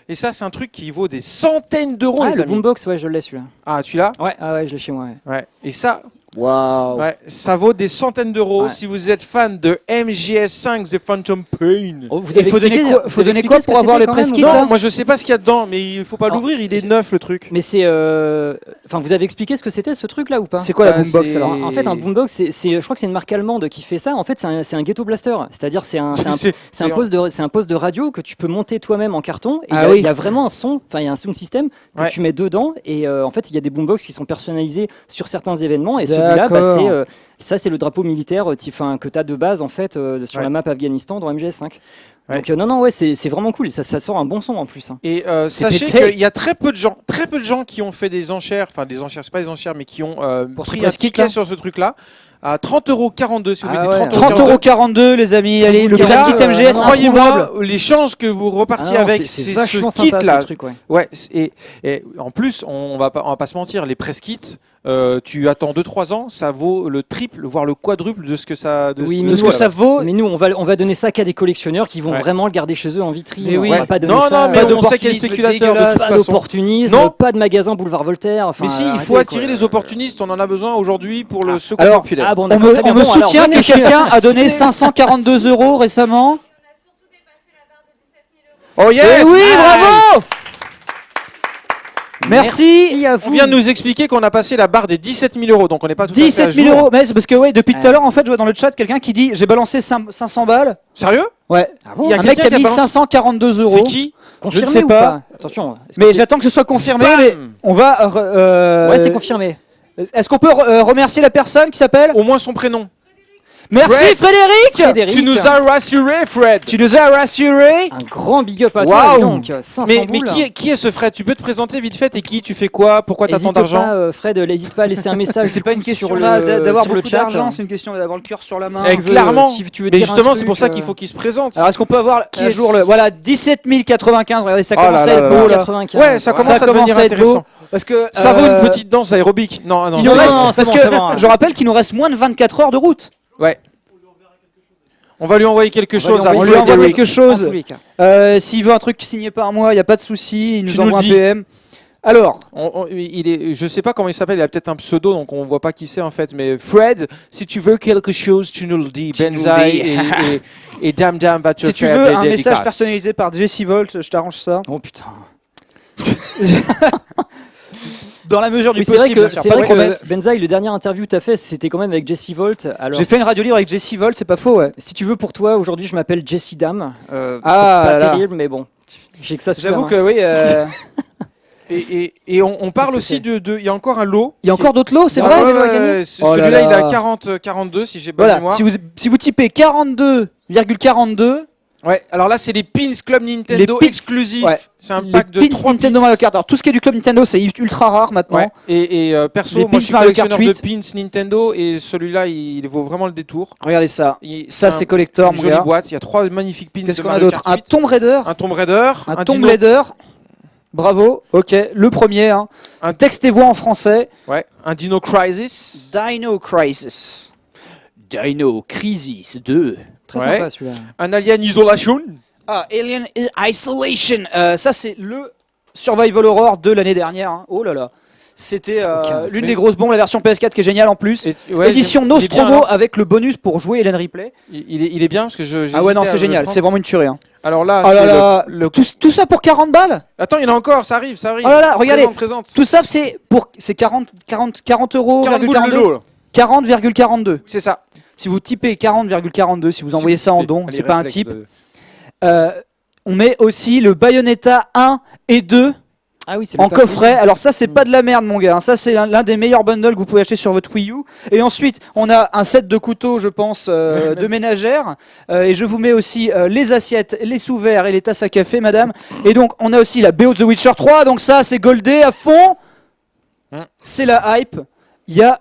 Et ça, c'est un truc qui vaut des centaines d'euros, Ah, les le amis. boombox, ouais, je l'ai celui-là. Ah, tu l'as? Ouais, ah ouais, je l'ai chez moi. Ouais. Ouais. Et ça, Waouh. ouais, ça vaut des centaines d'euros Ouais. si vous êtes fan de MGS5 The Phantom Pain. Oh, vous Il avez faut donner expliqué- quoi, vous faut avez donner expliqué quoi ce que pour avoir c'était les quand même, press ou kits pas là Non, moi je sais pas ce qu'il y a dedans, mais il faut pas Oh, l'ouvrir, il est neuf le truc. Mais c'est. Enfin, vous avez expliqué ce que c'était ce truc-là ou pas? C'est quoi la Bah, boombox c'est- alors? En fait, un boombox, je crois que c'est une marque allemande qui fait ça. En fait, c'est un ghetto blaster. C'est-à-dire, c'est un poste de radio que tu peux monter toi-même en carton. Et Ah il oui. y a vraiment un son, enfin, il y a un sound system que Ouais. tu mets dedans. Et en fait, il y a des boombox qui sont personnalisés sur certains événements. Et celui-là, D'accord. ça, c'est le drapeau militaire que tu as de base en fait sur Ouais. la map Afghanistan dans MGS5. Ouais. Donc, non, ouais, c'est vraiment cool. Ça sort un bon son en plus, hein. Et C'est sachez pété. qu'il y a très peu de gens qui ont fait des enchères, enfin des enchères, c'est pas des enchères, mais qui ont Pour ce pris un press kit, ticket là sur ce truc-là à 30,42 €. Si vous Ah mettez ouais. 30,42 €, les amis. Allez, le Et là, press kit MGS, croyez-moi, introuvable. les chances que vous repartiez Ah non, avec c'est ce vachement kit sympa là. ce truc, ouais. Ouais, et en plus, on va pas se mentir, les press kits, tu attends 2-3 ans, ça vaut le triple, voire le quadruple de ce que ça. Oui, de mais De ce que ça vaut. Mais nous, on va donner ça qu'à des collectionneurs qui vont Ouais. vraiment le garder chez eux en vitrine. Mais oui. On va pas donner Non, ça. non, mais Pas on sait qu'il y a des d'opportunisme spéculateurs de toute dégueulasse. Pas façon. d'opportunisme, Non. pas de magasin boulevard Voltaire. Enfin, Mais si, il arrêtez, faut quoi. attirer les opportunistes, on en a besoin aujourd'hui pour le secours Alors, populaire. Ah bon, On d'accord, très bien. me Bon, alors, soutient venez que chez- quelqu'un a donné 542 € récemment. Oh yes! Eh oui, bravo! Merci. Merci à vous. On vient de nous expliquer qu'on a passé la barre des 17 000 €, donc on n'est pas tout à fait à 17 000 jour. €. Mais c'est parce que ouais, depuis tout Ouais. à l'heure, en fait, je vois dans le chat quelqu'un qui dit j'ai balancé 500 balles. Sérieux? Ouais. Ah bon, Il y a Un mec qui a quelqu'un mis qui a balancé- 542 €. C'est qui? confirmé je ne sais ou pas. Attention. est-ce Mais que j'attends que ce soit confirmé. Spam. Mais on va. ouais, c'est confirmé. Est-ce qu'on peut remercier la personne qui s'appelle? Au moins son prénom. Merci Frédéric. Frédéric, Tu nous as rassuré, Fred. Tu nous as rassuré. un grand big up à toi. Waouh. Et donc 500 Mais boules. qui est ce Fred? Tu peux te présenter vite fait et qui? Tu fais quoi? Pourquoi t'as tant Hésite d'argent? pas, Fred, n'hésite pas à laisser un message. C'est pas une question sur d'avoir sur le beaucoup chat. d'argent, c'est une question d'avoir le cœur sur la main. Si Eh, tu veux, clairement. si tu veux Mais dire un justement, c'est truc, pour ça qu'il faut qu'il se présente. Alors est-ce qu'on peut avoir Qui un est jour ce- le voilà 17 095, regardez ça Oh commence là à là être là beau là. là. 95. Ouais, ça commence Ça à devenir commence à être intéressant. beau parce que Ça vaut une petite danse aérobique. Non, non. Il nous non, reste non, c'est parce bon, que c'est bon. je rappelle qu'il nous reste moins de 24 heures de route. Ouais. On va lui envoyer quelque chose à On lui envoie Frédéric. quelque En chose. tous les cas. S'il veut un truc signé par moi, il n'y a pas de souci, il nous Tu nous envoie un le dis. PM. Alors, Je sais pas comment il s'appelle, il a peut-être un pseudo, donc on voit pas qui c'est en fait. Mais Fred, si tu veux quelque chose, tu nous le dis. Tu nous le Benzaï dis. et Dam Dam va te si tu faire veux des un message dédicaces. personnalisé par Jesse Volt, je t'arrange ça. Oh putain. Dans la mesure du Mais c'est vrai possible, que, bien sûr, c'est pas de vrai promesse. que Benzaï, le dernier interview que tu as fait, c'était quand même avec Jesse Volt. Alors, J'ai fait une radio libre avec Jesse Volt, c'est pas faux, ouais. Si tu veux, pour toi, aujourd'hui, je m'appelle Jesse Dam. Ah c'est pas là là. terrible, mais bon, j'ai que ça sous la J'avoue main. que oui. Et on parle Qu'est-ce aussi que de. Il y a encore un lot. Il y a encore d'autres lots, c'est Ah vrai ouais, ouais, Oh là celui-là, il est là. à 42 si j'ai bonne Voilà, mémoire. si vous typez 42,42, Ouais, alors là, c'est les pins Club Nintendo Les pins, exclusifs. ouais. C'est un les pack de pins 3 Nintendo Mario Kart. Alors tout ce qui est du club Nintendo, c'est ultra rare maintenant. Ouais. Et perso, Les moi pins je suis Mario Kart collectionneur de pins Nintendo et celui-là, il vaut vraiment le détour. Regardez ça. Ça un- c'est collector, une mon jolie gars. boîte. Il y a 3 magnifiques pins. Qu'est-ce de qu'on a Mario d'autre? Kart Un 8. Tomb Raider. Un Tomb Raider. Un Tomb Dino- Raider. Bravo. Ok, le premier. Hein. Un- Texte et voix en français. Ouais. Un Dino Crisis. Dino Crisis. Dino Crisis 2. Très Ouais. sympa celui-là. Un Alien Isolation. Ah, Alien Isolation. Ça c'est le Survival Horror de l'année dernière. Hein. Oh là là. C'était Aucun l'une mais- des grosses bombes, la version PS4 qui est géniale en plus. Ouais, Édition il est bien, Nostromo alors. avec le bonus pour jouer Hélène Ripley. Il est bien parce que Ah ouais, non, j'hésitais à c'est le génial, prendre. c'est vraiment une tuerie. Hein. Alors là, Oh là c'est là, le- tout ça pour 40 balles. Attends, il y en a encore, ça arrive. Oh là là, regardez. Présente. Tout ça, c'est 40 euros, 40 boules de 42. l'eau, là. 40,42. C'est ça. Si vous typez 40,42, si vous envoyez ça en don, Allez, c'est pas un réflexe type. de- On met aussi le Bayonetta 1 et 2 Ah oui, c'est en le pack coffret. Wii. Alors ça, c'est pas de la merde, mon gars. hein. Ça, c'est l'un des meilleurs bundles que vous pouvez acheter sur votre Wii U. Et ensuite, on a un set de couteaux, je pense, de ménagère. Et je vous mets aussi les assiettes, les sous-verres et les tasses à café, madame. Et donc, on a aussi la BO de The Witcher 3. Donc ça, c'est goldé à fond. C'est la hype. Il y a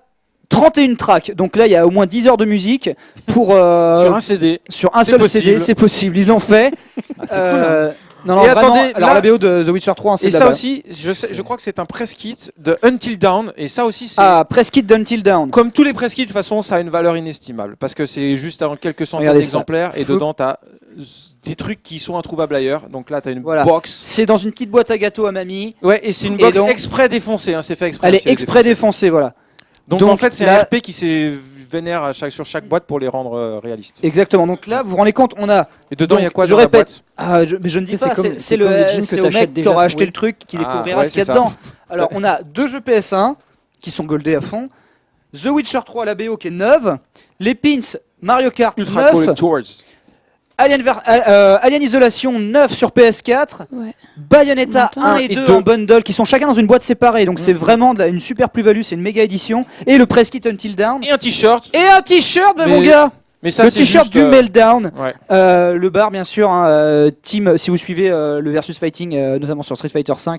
31 tracks. Donc là, il y a au moins 10 heures de musique pour Sur un CD. sur un C'est seul possible. CD. C'est possible. Ils l'ont fait. Non, Et vraiment, attendez, alors là- la BO de The Witcher 3, c'est Et de la ça base. aussi, je crois que c'est un press kit de Until Dawn. Et ça aussi, c'est. Ah, Press Kit d'Until Dawn. Comme tous les press kits, de toute façon, ça a une valeur inestimable. Parce que c'est juste en quelques centaines Regardez ça. d'exemplaires. Et Fou. dedans, tu as des trucs qui sont introuvables ailleurs. Donc là, tu as une Voilà. box. C'est dans une petite boîte à gâteau à mamie. Ouais, et c'est une Et box donc- exprès défoncée. Hein, c'est fait exprès. Elle est c'est exprès défoncé. défoncée, voilà. Donc, Donc, en fait, c'est là- un RP qui s'est vénère sur chaque boîte pour les rendre réalistes. Exactement. Donc là, vous vous rendez compte, on a. Et dedans, il y a donc, quoi je dans la répète. boîte Mais je ne dis C'est pas, comme- c'est c'est le, comme les jeans que c'est au t'achètes mec qui déjà aura tout, acheté oui. le truc qui Ah, découvrira ouais, ce qu'il y a c'est ça. dedans. Alors, on a 2 jeux PS1 qui sont goldés à fond. The Witcher 3, la BO qui est neuve. Les pins Mario Kart Ultra 9. Collectors. Alien Isolation 9 sur PS4. Ouais. Bayonetta Longtemps. 1 et 2 en bundle qui sont chacun dans une boîte séparée. Donc c'est vraiment une super plus-value, c'est une méga édition. Et le Press Kit Until Dawn. Et un t-shirt. Et un t-shirt, Mais mon gars. Mais ça, Le c'est t-shirt juste, du Meltdown. Ouais. Le bar, bien sûr. Team, si vous suivez le Versus Fighting, notamment sur Street Fighter V,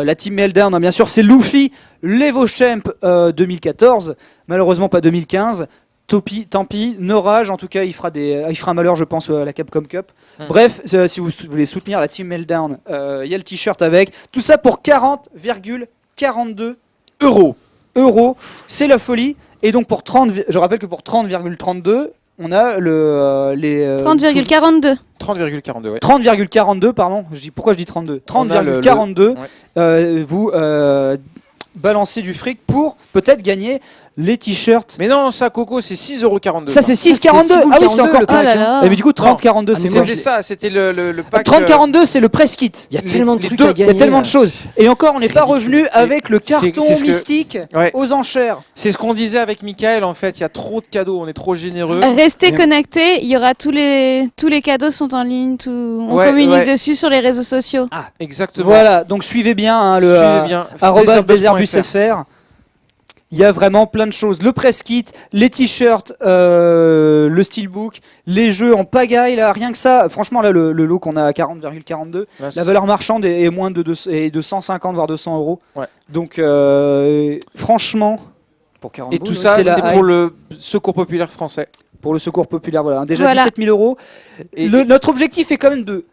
la Team Meltdown, hein, bien sûr, c'est Luffy, l'Evo Champ 2014. Malheureusement, pas 2015. Tant pis, no rage, en tout cas il fera un malheur je pense à la Capcom Cup. Bref, si vous voulez soutenir la Team Meltdown, il y a le t-shirt avec. Tout ça pour 40,42 euros. C'est la folie. Et donc pour 30, je rappelle que pour 30,32, on a les 30,42. 30,42, ouais. 30,42 pardon. Pourquoi je dis 32 On a le- 30,42. ouais. Vous balancez du fric pour peut-être gagner les t-shirts. Mais non, ça, Coco, c'est 6,42€. Ça c'est 6,42. Ah oui, c'est encore. Oh là là. Et mais du coup 30,42 c'est C'était moche. ça, c'était le pack. 30,42 c'est le press kit. Il y a tellement de les trucs deux- à Il y gagner. a tellement de là. choses. Et encore, on n'est C'est pas ridicule. revenu avec le carton c'est ce que- mystique Ouais. aux enchères. C'est ce qu'on disait avec Michael, en fait. Il y a trop de cadeaux, on est trop généreux. Restez Mais- connectés, il y aura tous les cadeaux sont en ligne, on Ouais, communique ouais. dessus sur les réseaux sociaux. Exactement. Voilà, donc suivez bien hein, le Suivez bien. @deserbus.fr. Il y a vraiment plein de choses. Le press kit, les t-shirts, le steelbook, les jeux en pagaille, là, rien que ça. Franchement, là, le lot qu'on a à 40,42, Là, la valeur marchande est moins de 150 voire 200 euros. Ouais. Donc, franchement, Pour 40 Et boules, tout ouais. ça, c'est la c'est hype. pour le Secours Populaire Français. pour le secours populaire, voilà, déjà Voilà. 17 000 euros. Et- Notre objectif est quand même de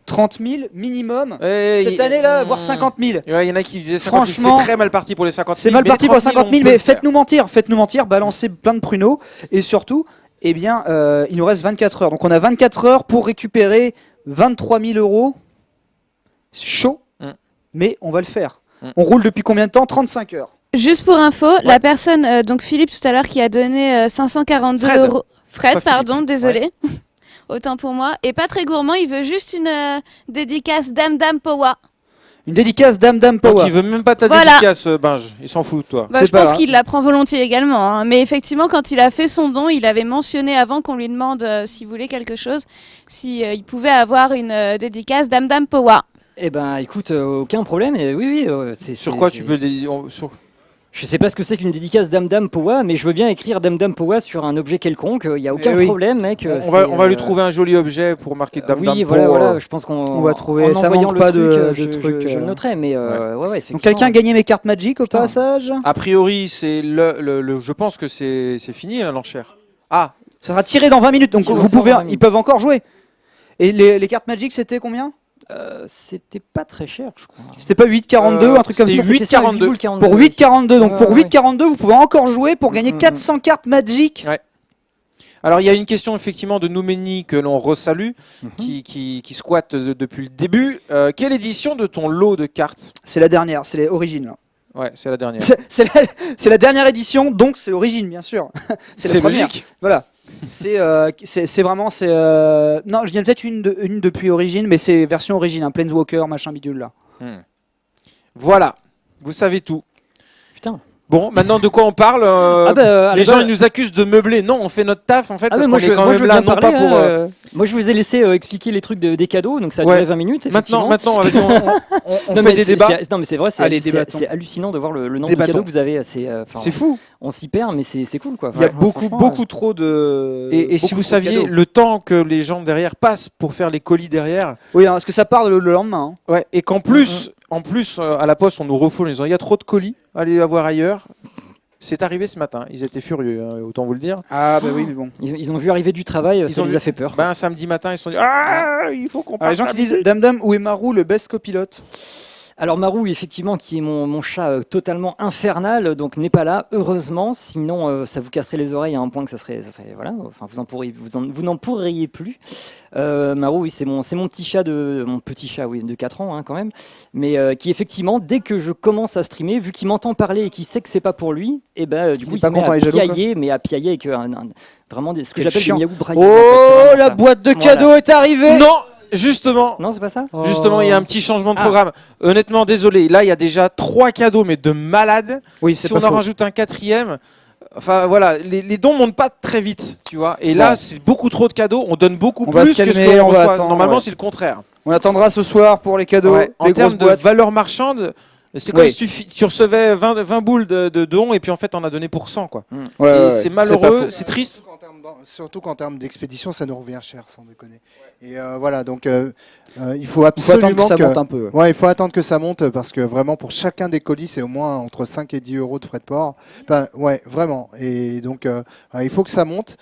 30 000 minimum. Cette année-là, voire 50 000. Ouais, il y en a qui disaient 50 000. Franchement, C'est très mal parti pour les 50 000. C'est mal mais les parti pour 30 000, 50 000, on peut mais le faire. faites-nous mentir, balancez plein de pruneaux. Et surtout, eh bien, il nous reste 24 heures. Donc on a 24 heures pour récupérer 23 000 euros. C'est chaud, mais on va le faire. On roule depuis combien de temps? 35 heures. Juste pour info, la personne, donc Philippe tout à l'heure qui a donné 542 Fred. euros. Fred, Pas pardon, désolé. Autant pour moi. Et pas très gourmand, il veut juste une dédicace Dame Dame Powa. Une dédicace Dame Dame Donc Power. il veut même pas ta Voilà. dédicace, Binge. Il s'en fout de toi. Bah, C'est je pas pense grave. qu'il la prend volontiers également. Hein. Mais effectivement, quand il a fait son don, il avait mentionné avant qu'on lui demande s'il voulait quelque chose, si il pouvait avoir une dédicace Dame Dame Powa. Eh ben, écoute, aucun problème. Et oui, Sur quoi tu peux Je sais pas ce que c'est qu'une dédicace Dame Dame Powa, mais je veux bien écrire Dame Dame Powa sur un objet quelconque. Il y a aucun oui. problème, mec. on va lui trouver un joli objet pour marquer Dame Oui, Dame voilà, Power. voilà. Je pense qu'on On va trouver, en ça envoyant manque le pas truc, de je trucs, le noterai, mais ouais, effectivement. Donc quelqu'un a gagné mes cartes Magic au Putain. passage. A priori, c'est je pense que c'est fini l'enchère. Ah, Ça sera tiré dans 20 minutes, donc Tiré vous au sort pouvez, dans 20 ils peuvent encore jouer. Et les cartes Magic, c'était combien? C'était pas très cher, je crois. C'était pas 8,42, un truc comme ça. c'était 8,42. Pour 8,42, donc Ouais, pour ouais. 8,42, vous pouvez encore jouer pour gagner 400 cartes Magic. alors il y a une question effectivement de Noumeni que l'on resalue, qui squatte depuis le début. Quelle édition de ton lot de cartes? C'est la dernière, c'est les origines. Là. Ouais, c'est la dernière. C'est la dernière édition, donc c'est Origin, bien sûr. c'est la première. logique. Voilà. C'est vraiment. Non, je dis peut-être une depuis Origin, mais c'est version Origin, un Planeswalker, machin bidule là. Voilà, vous savez tout. Putain. Bon, maintenant de quoi on parle Les gens ils nous accusent de meubler. Non, on fait notre taf en fait parce qu'on est quand même là, non pas pour. Moi, je vous ai laissé expliquer les trucs des cadeaux, donc ça a duré 20 minutes. Maintenant, vas-y, on Non, fait mais des débats. Non, mais c'est vrai, Allez, c'est débattons. hallucinant de voir le nombre de Débattons. cadeaux que vous avez. C'est fou. On s'y perd, mais c'est cool quoi. Il y a Franchement, beaucoup trop de. Et si vous saviez le temps que les gens derrière passent pour faire les colis derrière, Oui, hein, parce que ça part le lendemain. Hein. ouais, et qu'en plus, à la poste, on nous refoule en disant il y a trop de colis, allez la voir ailleurs. C'est arrivé ce matin, ils étaient furieux, hein, autant vous le dire. Ah bah oui, mais bon. Ils ont vu arriver du travail, ça ont les vu- a fait peur. Un samedi matin, ils se sont dit il faut qu'on parte. Les gens qui disent Dame, où est Marou, le best copilote? Alors Marou, effectivement, qui est mon chat totalement infernal, donc n'est pas là, heureusement. Sinon, ça vous casserait les oreilles à un point que ça serait voilà. Enfin, vous n'en pourriez plus. Marou, oui, c'est mon petit chat de 4 ans hein, quand même, mais qui effectivement, dès que je commence à streamer, vu qu'il m'entend parler et qu'il sait que c'est pas pour lui, et du coup, il se met à piailler, mais à piailler avec vraiment ce que j'appelle des miaou brailles. Oh, la boîte de cadeaux est arrivée. Non, justement. Non, c'est pas ça. Justement, il y a un petit changement de programme. Honnêtement, désolé. Là, il y a déjà 3 cadeaux, mais de malade. Oui, c'est si on en rajoute un 4e, enfin voilà, les dons montent pas très vite, tu vois. Et là, c'est beaucoup trop de cadeaux. On donne beaucoup va plus se que ce calmer, qu'on on va reçoit. attendre, Normalement, ouais. c'est le contraire. On attendra ce soir pour les cadeaux, Ouais, en les termes grosses de boîtes. valeur marchande, c'est comme si tu recevais 20 boules de dons et puis en fait, on a donné pour 100, quoi. Et c'est malheureux, c'est triste. Surtout qu'en termes d'expédition, ça nous revient cher, sans déconner. Et voilà, donc il faut absolument attendre que ça monte un peu. Ouais, il faut attendre que ça monte parce que vraiment, pour chacun des colis, c'est au moins entre 5 et 10 euros de frais de port. Enfin, ouais, vraiment. Et donc, il faut que ça monte,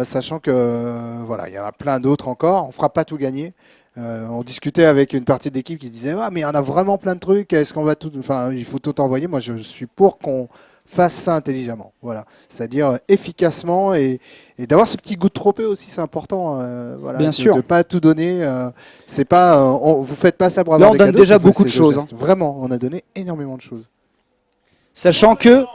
sachant que voilà, il y en a plein d'autres encore. On fera pas tout gagner. On discutait avec une partie de l'équipe qui se disait mais il y en a vraiment plein de trucs. Est-ce qu'on va tout, enfin, il faut tout envoyer. Moi, je suis pour qu'on fasse ça intelligemment, voilà, c'est-à-dire efficacement et d'avoir ce petit goût de trophée aussi, c'est important, voilà, bien sûr, de pas tout donner, c'est pas, vous faites pas ça pour là avoir on des donne cadeaux, déjà beaucoup de choses, hein. Vraiment, on a donné énormément de choses, sachant que,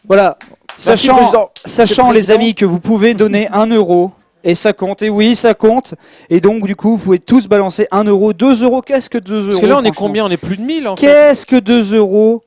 voilà, sachant les amis que vous pouvez donner 1 euro. Et ça compte, et oui, ça compte. Et donc, du coup, vous pouvez tous balancer 1 euro, 2 euros. Qu'est-ce que 2 euros? Parce que là, on est combien? On est plus de 1000 en fait. Qu'est-ce que 2 euros?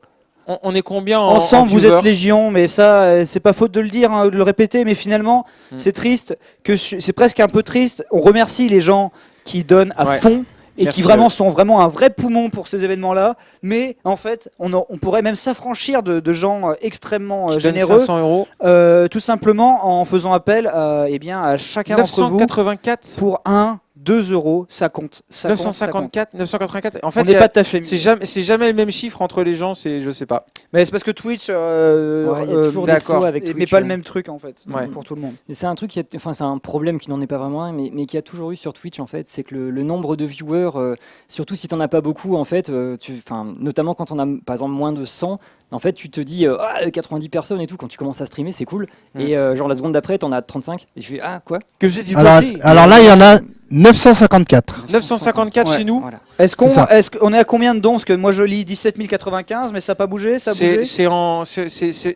On est combien ensemble, vous êtes légion, mais ça, c'est pas faute de le dire, hein, de le répéter, mais finalement, c'est triste, c'est presque un peu triste. On remercie les gens qui donnent à fond et qui vraiment sont vraiment un vrai poumon pour ces événements-là. Mais en fait, on pourrait même s'affranchir de gens extrêmement généreux, 500 €. Tout simplement en faisant appel à chacun d'entre vous 984 pour 2 euros, ça compte. 954, 984. En fait, on n'est pas tout à fait. C'est jamais le même chiffre entre les gens, je sais pas. Mais c'est parce que Twitch, y a toujours des sauts avec Twitch, mais pas le même truc en fait, pour tout le monde. Mais c'est un truc, c'est un problème qui n'en est pas vraiment un, mais qui a toujours eu sur Twitch en fait, c'est que le nombre de viewers, surtout si t'en as pas beaucoup en fait, notamment quand on a par exemple moins de 100. En fait, tu te dis 90 personnes et tout, quand tu commences à streamer, c'est cool. Et genre la seconde d'après, t'en as 35. Et je fais quoi? Que j'ai dit alors là, il y en a 954. 954 chez nous. Voilà. Est-ce qu'on est à combien de dons? Parce que moi je lis 17 095, mais ça n'a pas bougé, ça a bougé.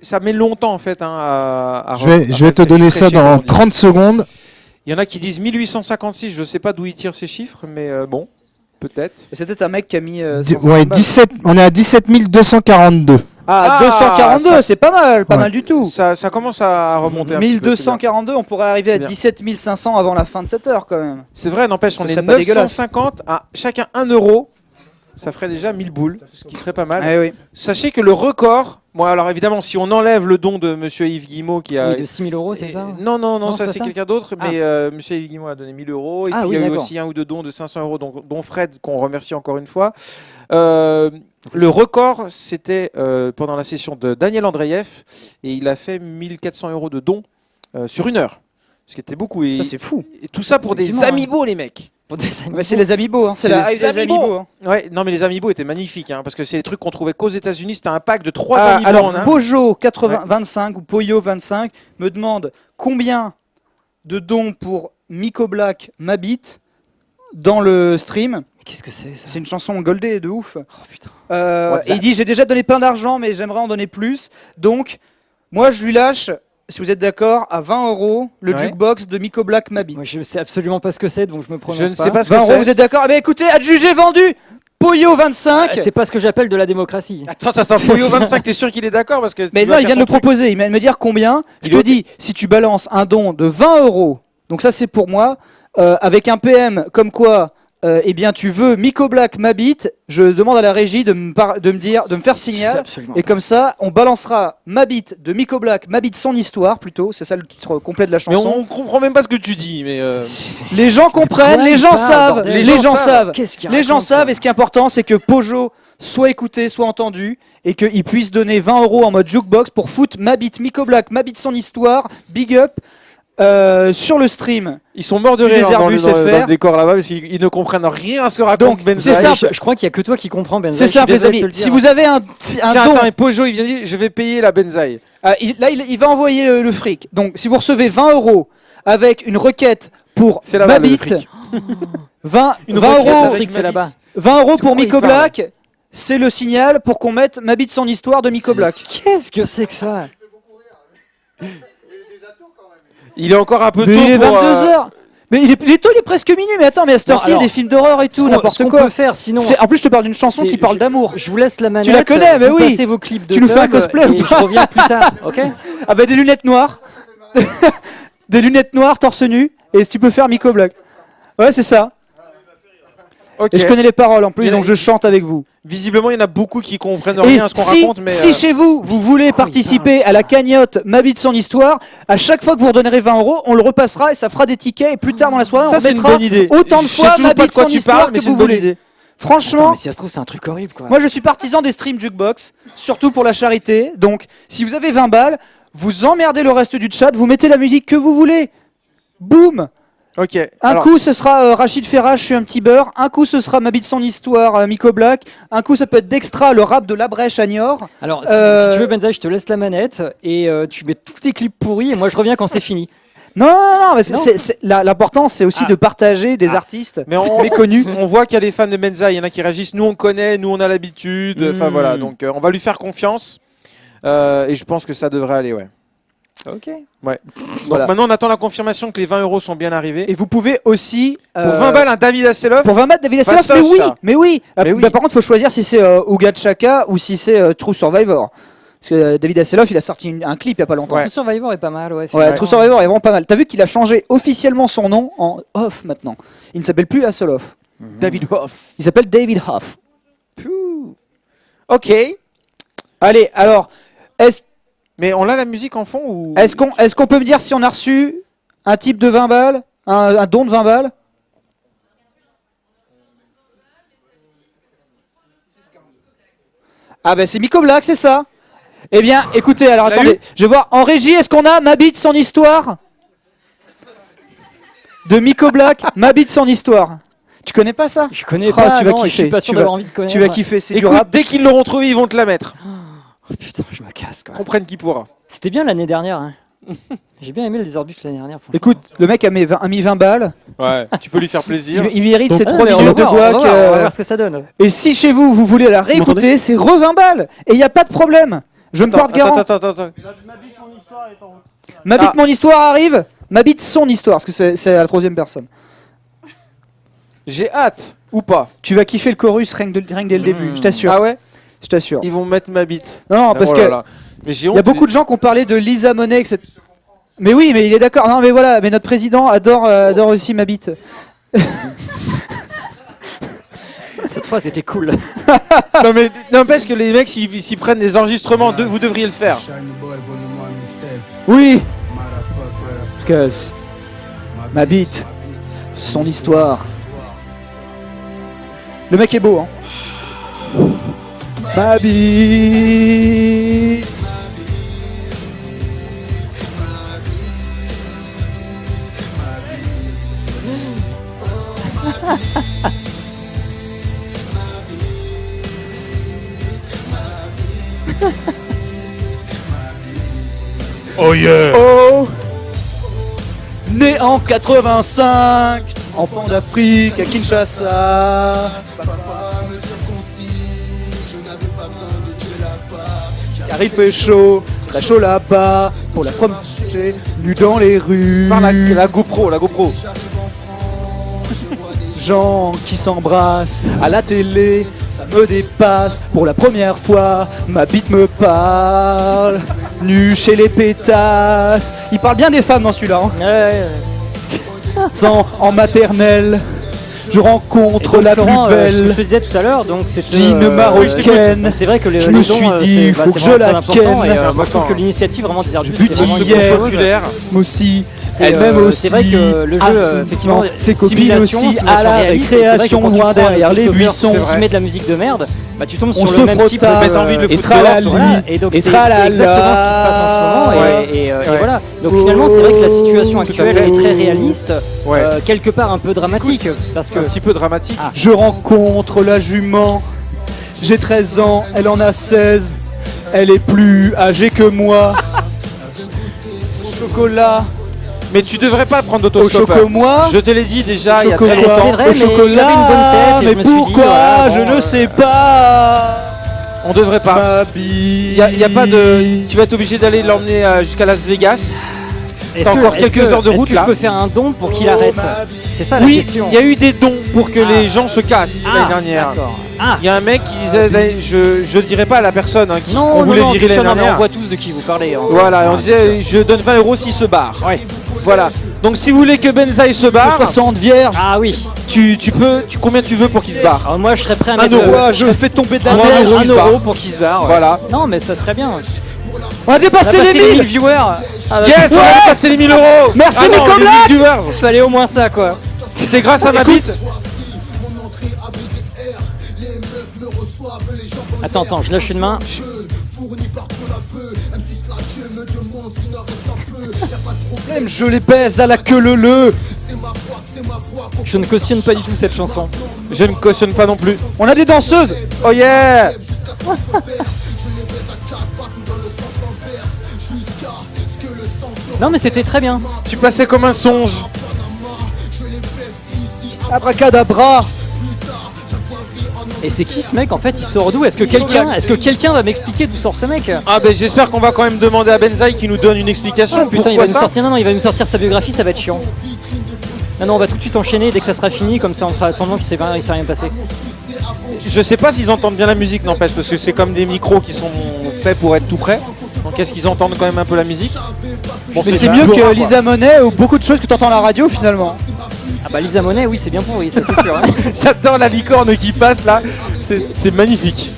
Ça met longtemps en fait à je vais te donner ça dans 30 secondes. Il y en a qui disent 1856, je sais pas d'où ils tirent ces chiffres, mais bon, peut-être. C'était un mec qui a mis. On est à 17 242. 242, c'est pas mal, pas mal du tout. Ça commence à remonter. 1242, on pourrait arriver à 17 500 avant la fin de cette heure quand même. C'est vrai, n'empêche, on est 950 à chacun 1 euro. Ça ferait déjà 1000 boules, ce qui serait pas mal. Oui. Sachez que le record, alors évidemment, si on enlève le don de Monsieur Yves Guillemot qui a de 6 000 €, c'est ça? Non, ça c'est quelqu'un d'autre. Mais Monsieur Yves Guillemot a donné 1000 €. Et puis il y a eu aussi un ou deux dons de 500 €, dont Fred qu'on remercie encore une fois. Le record, c'était pendant la session de Daniel Andreev et il a fait 1400 € de dons sur 1 heure, ce qui était beaucoup. Et ça c'est fou. Et tout ça pour des amiibo, les mecs. C'est les amiibo, hein. C'est la hype des amiibo. Hein. Ouais, non mais les amiibo étaient magnifiques, parce que c'est des trucs qu'on trouvait qu'aux États-Unis. C'était un pack de 3 amiibo en un. Bojo 25 ou Poyo 25 me demande combien de dons pour Miko Black m'habite dans le stream. Qu'est-ce que c'est ça? C'est une chanson goldée de ouf. Oh putain. Et il dit j'ai déjà donné plein d'argent, mais j'aimerais en donner plus. Donc, moi, je lui lâche, si vous êtes d'accord, à 20 € le Ouais. jukebox de Miko Black Mabit. Moi, je sais absolument pas ce que c'est, donc je me prononce Je ne sais pas ce 20 que €, c'est. vous êtes d'accord? Eh bien, écoutez, adjugé vendu. Poyo 25. C'est pas ce que j'appelle de la démocratie. Attends, Poyo 25, t'es sûr qu'il est d'accord parce que Mais tu non, vas il faire vient de le ton truc. proposer. Il vient de me dire combien. Je Il te est- dis, si tu balances un don de 20 €, donc ça c'est pour moi, avec un PM comme quoi, eh bien tu veux Miko Black Mabit, je demande à la régie de me dire, de me faire Je sais signal. absolument Et pas. comme ça, on balancera Mabit de Miko Black, Mabit son histoire plutôt, c'est ça le titre complet de la Mais chanson. on comprend même pas ce que tu dis. Mais Les gens comprennent, Quoi, les il gens parle, savent, bordel. les Les gens gens savent. savent. Qu'est-ce qu'il Les gens raconte, savent quoi. et ce qui est important c'est que Pojo soit écouté, soit entendu et qu'il puisse donner 20 € en mode jukebox pour foutre Mabit, Miko Black, Mabit son histoire, big up sur le stream. ils sont morts de Du rire désert dans du le SFR. décor là-bas parce qu'ils ne comprennent rien à ce que raconte Donc, Benzaï. c'est simple. Je crois qu'il y a que toi qui comprends, Benzaï. C'est je suis simple les désolé de amis, te le si dire. vous avez un Tiens, don, attends, et Pojo, il vient de dire je vais payer la Benzaï. il va envoyer le fric. Donc si vous recevez 20 € avec une requête pour C'est là-bas, le Mabit, fric. 20 Une 20 requête €, avec Fric, c'est Mabit. là-bas. 20 € pour pourquoi il Miko parle Black, c'est le signal pour qu'on mette Mabit son histoire de Miko Black. Qu'est-ce que c'est que ça? Il est encore un peu Mais tôt il est pour 22h. Mais il est tôt, il est presque minuit. Mais attends, mais à cette Non, heure-ci, il y a alors, des films d'horreur et Ce tout, qu'on n'importe peut quoi. faire, sinon. En plus, je te parle d'une chanson c'est- qui parle d'amour. Je vous laisse la manette. Tu la connais, mais vous oui. passez vos clips de Tu nous fais un Tom, cosplay ou et pas je reviens plus tard, ok? Ah bah des lunettes noires. Des lunettes noires, torse nu. Et si tu peux faire Miko Black. Ouais, c'est ça. Ok. Et je connais les paroles en Il plus, y en a- donc je chante avec vous. Visiblement, il y en a beaucoup qui comprennent Et rien à ce qu'on si, raconte, mais si chez vous, vous voulez participer à la cagnotte Mabit son histoire, à chaque fois que vous redonnerez 20 €, on le repassera et ça fera des tickets. Et plus tard dans la soirée, ça on c'est une mettra bonne idée. autant de Je sais fois toujours pas Mabit de quoi son tu histoire parles, mais que c'est vous une bonne voulez. idée. Attends, Franchement, mais si ça se trouve, c'est un truc horrible, quoi. moi je suis partisan des streams jukebox, surtout pour la charité. Donc, si vous avez 20 balles, vous emmerdez le reste du chat, vous mettez la musique que vous voulez. Boum. Ok. Un Alors, coup ce sera Rachid Ferrach, je suis un petit beurre. Un coup ce sera Mabit son histoire, Miko Black. Un coup ça peut être Dextra, le rap de la brèche à Niort. Alors, si tu veux, Benzaï, je te laisse la manette et tu mets tous tes clips pourris et moi je reviens quand c'est fini. Non, mais Non. l'important c'est aussi de partager des artistes mais on, méconnus. on voit qu'il y a les fans de Benzaï, il y en a qui réagissent. Nous on connaît, nous on a l'habitude. Enfin voilà, donc on va lui faire confiance. Et je pense que ça devrait aller, ouais. Ok. Donc Voilà. maintenant on attend la confirmation que les 20 € sont bien arrivés. Et vous pouvez aussi Pour 20 balles, un David Hasselhoff. pour 20 balles David Hasselhoff, Fastoche, mais oui, ça. mais oui. Mais oui. Bah, par contre, faut choisir si c'est Ouga Chaka ou si c'est True Survivor. Parce que David Hasselhoff, il a sorti un clip il y a pas longtemps. Ouais. True Survivor est pas mal, ouais. Ouais, effectivement. True Survivor est vraiment pas mal. T'as vu qu'il a changé officiellement son nom en Hoff maintenant. Il ne s'appelle plus Hasselhoff. David Hoff. Il s'appelle David Hoff. Ok. Allez, alors, Mais on a la musique en fond ou est-ce qu'on peut me dire si on a reçu un type de 20 balles, un don de 20 balles? Ah ben c'est Miko Black, c'est ça. Eh bien, écoutez, alors L'a attendez, eu je vais voir en régie, est-ce qu'on a Mabit son histoire de Miko Black, Mabit son histoire. Tu connais pas ça? Je connais Oh, pas, tu vas non, et je kiffer, suis pas sûr tu d'avoir vas- envie de connaître. Tu vas kiffer, c'est du Écoute, rap. dès qu'ils l'auront trouvé, ils vont te la mettre. Oh, putain, je me casse, quoi. Comprenne qui pourra. C'était bien l'année dernière, hein. J'ai bien aimé le Désorbus l'année dernière. franchement. Écoute, le mec a mis 20 balles, Ouais. Tu peux lui faire plaisir. il mérite ses Ah, 3 mais on minutes de va voir, bloc. on va voir ce que ça donne. Et si chez vous, vous voulez la réécouter, c'est re 20 balles. Et il n'y a pas de problème. Je me porte garant. Attends. Mabit Ah. mon histoire arrive. Mabit son histoire, parce que c'est à la troisième personne. J'ai hâte ou pas. Tu vas kiffer le chorus rien que dès le début, je t'assure. Ah ouais. Je t'assure. Ils vont mettre ma bite. Non, parce Oh que là là. Mais j'ai il honte. y a beaucoup de gens qui ont parlé de Lisa Monet. Mais oui, mais il est d'accord. Non, mais voilà. Mais notre président adore aussi Mabit. Cette phrase était cool. Non mais n'empêche que les mecs s'ils prennent des enregistrements, vous devriez le faire. Oui. Parce que Mabit, son histoire. Le mec est beau, hein. Mabit. Oh yeah! Oh, né en 85, enfant d'Afrique à Kinshasa. Car il fait chaud, très chaud là-bas. Pour la première fois, j'ai nu dans les rues. Par la GoPro. Gens qui s'embrassent à la télé, ça me dépasse. Pour la première fois, ma bite me parle. Nu chez les pétasses. Il parle bien des femmes dans celui-là. Hein. En maternelle, je rencontre la Florent, plus ce que belle. je te disais tout à l'heure, donc c'est Jean marocaine. c'est vrai que les Je me dons, suis dit, c'est faut que je vraiment la très important, ken. et, C'est moi, je trouve important. que l'initiative vraiment des Airbus, Butin c'est vraiment une hier, bonne chose. Moi aussi, C'est, elle-même aussi. C'est vrai que le jeu, effectivement, ses copines simulation, aussi simulation à la réaliste, et c'est vrai que récréation, quand tu loin prends un derrière les Christopher buissons. qui met de la musique de merde, bah tu tombes On sur se le même type frotta, mettre envie de le et foutre tralala, dehors, Voilà, et donc et c'est tralala. exactement ce qui se passe en ce moment. Et voilà. Donc finalement, c'est vrai que la situation actuelle fait. est très réaliste, Ouais. quelque part un peu dramatique, parce que Un petit peu dramatique. Je rencontre la jument. J'ai 13 ans, elle en a 16. Elle est plus âgée que moi. Au chocolat, Mais tu devrais pas prendre au d'autostop. chocolat. Je te l'ai dit déjà il y a très Chocolat, longtemps. C'est vrai, au mais il avait chocolat, une bonne tête, et mais je me suis dit, pourquoi voilà, bon, je ne sais pas. On devrait pas. Ma bille. Il y a pas de. Tu vas être obligé d'aller l'emmener jusqu'à Las Vegas. est-ce T'as que- encore est-ce quelques que- heures de est-ce route, que là. je peux faire un don pour qu'il arrête? C'est ça la Oui, question. il y a eu des dons pour que les gens se cassent l'année dernière. D'accord. Ah, Il y a un mec qui disait, je dirais pas à la personne hein, qui non, on non, voulait non, virer Christian, l'année non, mais on dernière. voit tous de qui vous parlez. Hein. Voilà, et on disait je donne 20 € s'il se barre. Ouais. Voilà. Donc si vous voulez que Benzaï se barre, 60 vierges. Ah oui. combien tu veux pour qu'il se barre? Alors moi, je serais prêt à Un mettre euro, Je fais tomber de la un neige. euro, il se barre. pour qu'il se barre. ouais. Voilà. Non, mais ça serait bien. On a On dépassé a passé les 1000. viewers. Ah, bah, Yes, on Ouais. va passer les 1000 €. Merci, ah non, Nico les Black. 1000 viewers. il fallait au moins ça, quoi. C'est grâce à ma bite. Attends, je lâche une main. Je les baise à la queue leu. Je ne cautionne pas du tout cette chanson. Je ne cautionne pas non plus. On a des danseuses. Oh yeah. Non, mais c'était très bien. Tu passais comme un songe. Abracadabra. Et c'est qui ce mec en fait? Il sort d'où? Est-ce que quelqu'un va m'expliquer d'où sort ce mec? Ah ben j'espère qu'on va quand même demander à Benzaï qui nous donne une explication. Putain, il Pourquoi va nous ça sortir. Non, il va nous sortir sa biographie, ça va être chiant. Non, on va tout de suite enchaîner dès que ça sera fini, comme ça on fera semblant qu'il s'est rien passé. Je sais pas s'ils entendent bien la musique, n'empêche, parce que c'est comme des micros qui sont faits pour être tout près. Donc est-ce qu'ils entendent quand même un peu la musique? Bon, Mais c'est bien. mieux que Quoi. Lisa Monet ou beaucoup de choses que tu entends à la radio finalement. Ah bah Lisa Monet, oui, c'est bien pour, oui, ça c'est sûr. Hein. J'adore la licorne qui passe là, c'est magnifique.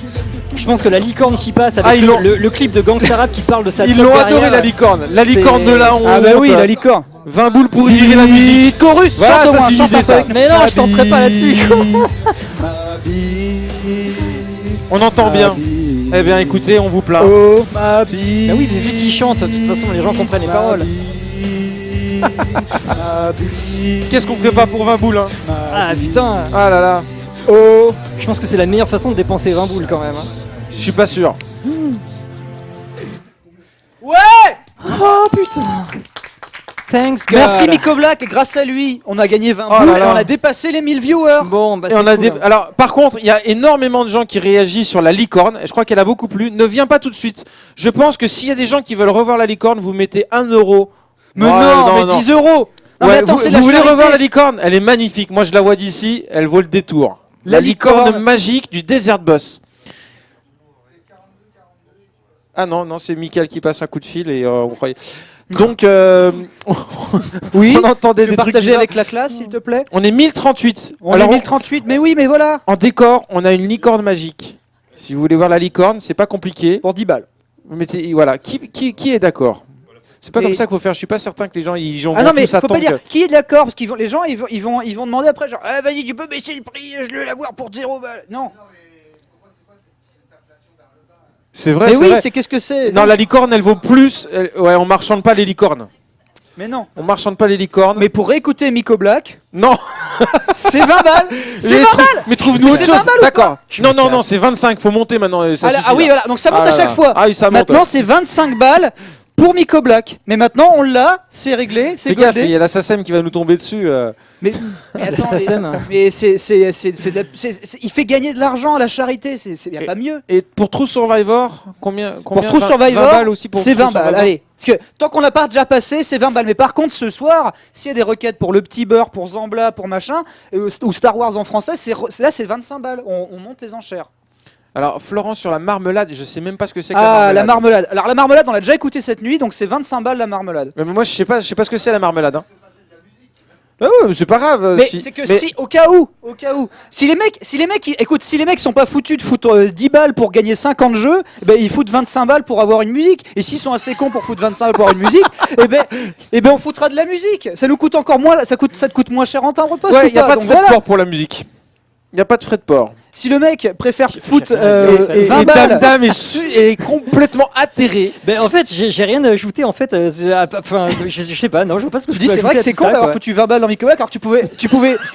Je pense que la licorne qui passe avec Ah, ils l'ont- le clip de Gangsta Rap qui parle de sa Ils top l'ont carrière. adoré la licorne. La licorne C'est- de la honte. Ah bah oui, la licorne. 20 boules pour virer la musique. Chorus, Voilà, chante au ça, moins, c'est une chante idée, un peu ça. avec nous. Mais non, je tenterai pas là-dessus. On entend bien. Eh bien écoutez, on vous plaint. Oh ma bille. Bah oui, vu qu'il chante, de toute façon les gens comprennent les paroles. Qu'est-ce qu'on ferait pas pour 20 boules hein? Ah putain, Ah là là, Oh. je pense que c'est la meilleure façon de dépenser 20 boules quand même. Hein. je suis pas sûr. Ouais. Oh putain. Thanks God. Merci Miko Black, et grâce à lui, on a gagné 20 Oh boules là et là. on a dépassé les 1000 viewers. Bon, bah Et c'est on a cool, hein. Alors, par contre, il y a énormément de gens qui réagissent sur la licorne. Et je crois qu'elle a beaucoup plu. Ne viens pas tout de suite. Je pense que s'il y a des gens qui veulent revoir la licorne, vous mettez 1 €. Mais Ouais, non, mais 10 euros. Non, mais Ouais, attends, vous c'est de la vous voulez charité. revoir la licorne? Elle est magnifique. Moi, je la vois d'ici. Elle vaut le détour. La licorne licorne magique du Desert Bus. Ah non, c'est Mickaël qui passe un coup de fil et on croyait. Donc, Oui. on entendait Tu des veux trucs partager bizarres. avec la classe, s'il te plaît. On est 1038. On Alors, est 1038, mais oui, mais voilà. en décor, on a une licorne magique. Si vous voulez voir la licorne, c'est pas compliqué. Pour 10 balles. Vous mettez, voilà, qui est d'accord? C'est pas Et- comme ça qu'il faut faire. Je suis pas certain que les gens ils vont Ah non, mais tous faut pas attendre. dire qui est d'accord, parce qu'ils vont, les gens ils vont demander après, genre, ah, vas-y, tu peux baisser le prix, je veux l'avoir pour 0 balles. Non. C'est vrai. Mais c'est oui, vrai. c'est qu'est-ce que c'est? Non, la licorne, elle vaut plus. Ouais, on marchande pas les licornes. Mais non. On marchande pas les licornes. Mais pour réécouter Miko Black, non. c'est 20 balles. C'est 20 balles. Mais trouve-nous Mais autre c'est chose. 20 balles ou D'accord. Je Non, me non, casse. non, c'est 25. Faut monter maintenant. Ça Ah, là, suffit, ah oui, là. voilà. Donc ça monte Ah à là chaque là. fois. Ah oui, ça monte. Maintenant, c'est 25 balles pour Miko Black. Mais maintenant, on l'a, c'est réglé, c'est Fais gaffe, il goldé. y a la SACEM qui va nous tomber dessus. Mais La attends, SACEM. mais il fait gagner de l'argent à la charité, c'est bien pas mieux. Et pour True Survivor, combien Pour True 20 Survivor, balles aussi pour c'est True 20 balles. Survivor. Allez, parce que tant qu'on n'a pas déjà passé, c'est 20 balles. Mais par contre, ce soir, s'il y a des requêtes pour le petit beurre, pour Zambla, pour machin, ou Star Wars en français, là c'est 25 balles. On monte les enchères. Alors, Florence, sur la marmelade, je sais même pas ce que c'est que Ah, la la marmelade. Alors la marmelade, on l'a déjà écouté cette nuit, donc c'est 25 balles la marmelade. Mais moi, je sais pas ce que c'est la marmelade. Hein. Ah ouais, mais c'est pas grave. Mais c'est que si, au cas où, si les mecs sont pas foutus de foutre 10 balles pour gagner 50 jeux, eh ben ils foutent 25 balles pour avoir une musique. Et s'ils sont assez cons pour foutre 25 balles pour avoir une musique, eh ben on foutra de la musique. Ça nous coûte encore moins, ça te coûte moins cher en timbre poste. Ouais, ou il y a pas de Donc frais de voilà. port pour la musique. Il y a pas de frais de port. Si le mec préfère foutre Et 20 balles, Dame est complètement atterré. Ben, en fait, j'ai rien à ajouter. En fait, enfin, je sais pas. Non, je vois pas ce que tu je dis peux c'est vrai ajouter que à c'est tout con ça, d'avoir quoi. foutu 20 balles dans Miko Black alors que tu pouvais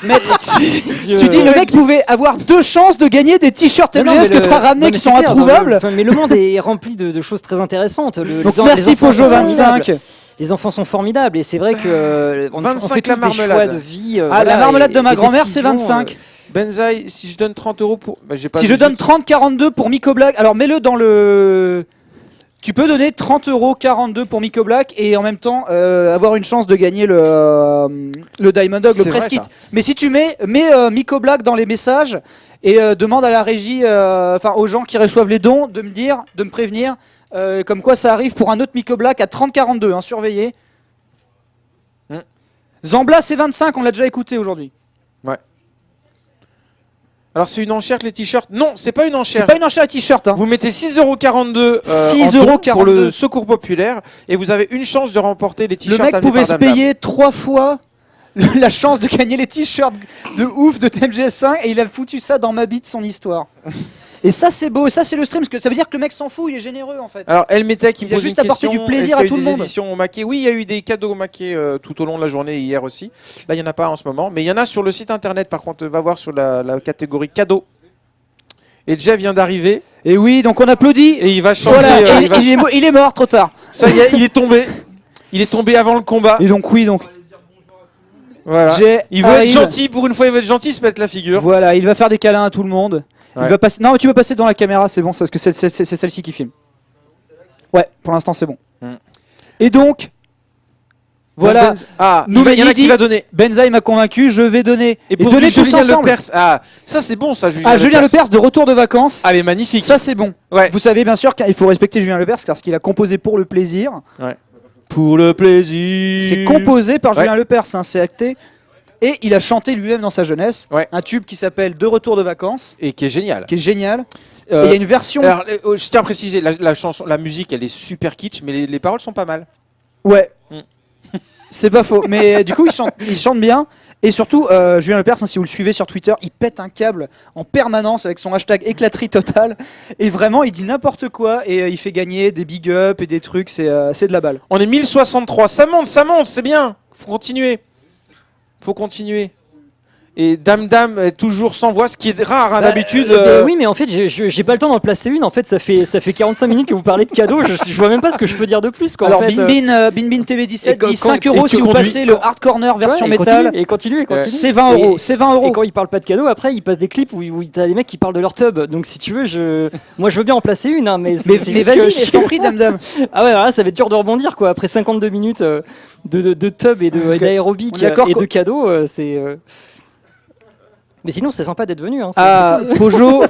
mettre. Je- Tu dis le mec pouvait avoir 2 chances de gagner des t-shirts Non, non, MGS mais que tu as ramenés non, mais qui c'est sont clair, introuvables. enfin, mais le monde est rempli de choses très intéressantes. Donc les merci enfants sont Pojo25. formidables. Les enfants sont formidables et c'est vrai que on 25 fait tous la des marmelade. choix de vie. Ah, voilà, la marmelade et- de ma et des grand-mère, c'est décisions, 25. Benzaï, si je donne 30 € pour. Bah, j'ai pas Si de je donne musique. 30,42 pour Miko Black, alors mets-le dans le. Tu peux donner 30,42 pour Miko Black et en même temps avoir une chance de gagner le Diamond Dog, C'est le vrai, press kit. ça. Mais si tu mets Miko Black dans les messages et demande à la régie, enfin aux gens qui reçoivent les dons, de me prévenir, comme quoi ça arrive pour un autre Miko Black à 30,42, hein, surveillez. Zambla c'est 25, on l'a déjà écouté aujourd'hui. Alors, c'est une enchère que les t-shirts. Non, c'est pas une C'est enchère. pas une enchère à t-shirt. Hein. Vous mettez 6,42 6,42 pour le secours populaire et vous avez une chance de remporter les Le t-shirts. mec amenés pouvait par se Dame Dame. payer 3 fois la chance de gagner les t-shirts de ouf de TMGS5 et il a foutu ça dans ma bite son histoire. Et ça c'est beau, ça c'est le stream, parce que ça veut dire que le mec s'en fout, il est généreux en fait. Alors, Elmetech, qui me Il a pose juste une apporté question. du plaisir Est-ce à qu'il y a tout eu le des monde. éditions au maquet. Oui, il y a eu des cadeaux au maquet tout au long de la journée et hier aussi. Là, il n'y en a pas en ce moment. Mais il y en a sur le site internet, par contre. Va voir sur la catégorie cadeaux. Et Jeff vient d'arriver Et oui, donc on applaudit. et il va changer. Voilà, il va- il est mort trop tard. Ça y est, il est tombé. Il est tombé avant le combat. Et donc oui, donc Voilà. Jay Il veut être arrive. gentil. Pour une fois, il veut être gentil, se mettre la figure. Voilà, il va faire des câlins à tout le monde. Ouais. Il va passer. Non, mais tu peux passer dans la caméra, c'est bon, parce que c'est celle-ci qui filme. Ouais, pour l'instant c'est bon. Et donc voilà, Ah, Nous, il y en a il qui dit- va donner. Benzaï m'a convaincu, je vais donner. Et pour donner tous Julien ensemble. Lepers. Ah, ça c'est bon, ça, Julien Ah, Julien Lepers de retour de vacances. Ah, elle est magnifique. Ça c'est bon. Ouais. Vous savez bien sûr qu'il faut respecter Julien Lepers parce qu'il a composé pour le plaisir. Pour le plaisir. C'est composé par Ouais. Julien Lepers, hein, c'est acté. Et il a chanté lui-même dans sa jeunesse Ouais. un tube qui s'appelle De retour de vacances, Et qui est génial. qui est génial. Et il y a une version. Alors, je tiens à préciser, la chanson, la musique, elle est super kitsch, mais les paroles sont pas mal. Ouais. Mm. C'est pas faux. Mais du coup, il chante bien. Et surtout, Julien Lepers, hein, si vous le suivez sur Twitter, il pète un câble en permanence avec son hashtag éclaterie totale. Et vraiment, il dit n'importe quoi et il fait gagner des big up et des trucs. C'est de la balle. On est 1063, ça monte, c'est bien. Faut continuer. Et Dame Dame est toujours sans voix, ce qui est rare hein, d'habitude. Oui, mais en fait, j'ai pas le temps d'en placer une. En fait, ça fait 45 minutes que vous parlez de cadeaux. Je vois même pas ce que je peux dire de plus. Quoi, Alors, en fait, Bin TV17 et quand- dit 5 euros et si tu vous conduis. passez le Hard Corner version et métal. continue. C'est 20 euros. C'est 20 euros. Et quand ils parlent pas de cadeaux, après ils passent des clips où t'as des mecs qui parlent de leur tub. Donc si tu veux, moi je veux bien en placer une, hein, mais Mais c'est mais juste que vas-y, je t'en prie, Dame Dame. Ah ouais, alors là ça va être dur de rebondir quoi. Après 52 minutes de tub et d'aérobic On est d'accord et de qu'au- cadeaux, c'est. Mais sinon c'est sympa d'être venu. Hein, c'est- Ah, Pojo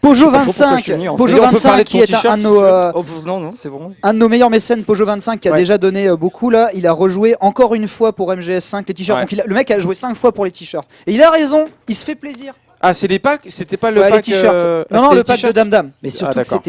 pourquoi je 25, suis venu, en fait. Pojo D'ailleurs, on peut 25 parler de qui ton est un t-shirt, de si nos, tu veux. Oh, non, c'est bon. un de nos meilleurs mécènes, Pojo 25, qui a Ouais. déjà donné beaucoup là. Il a rejoué encore une fois pour MGS5 les t-shirts. Ouais. Donc le mec a joué 5 fois pour les t-shirts. Et il a raison, il se fait plaisir. Ah, c'est les packs. C'était pas le Ouais, les pack. t-shirts. ah, Non, c'était le les pack de t-shirts. Dame Dame. Mais surtout que d'accord.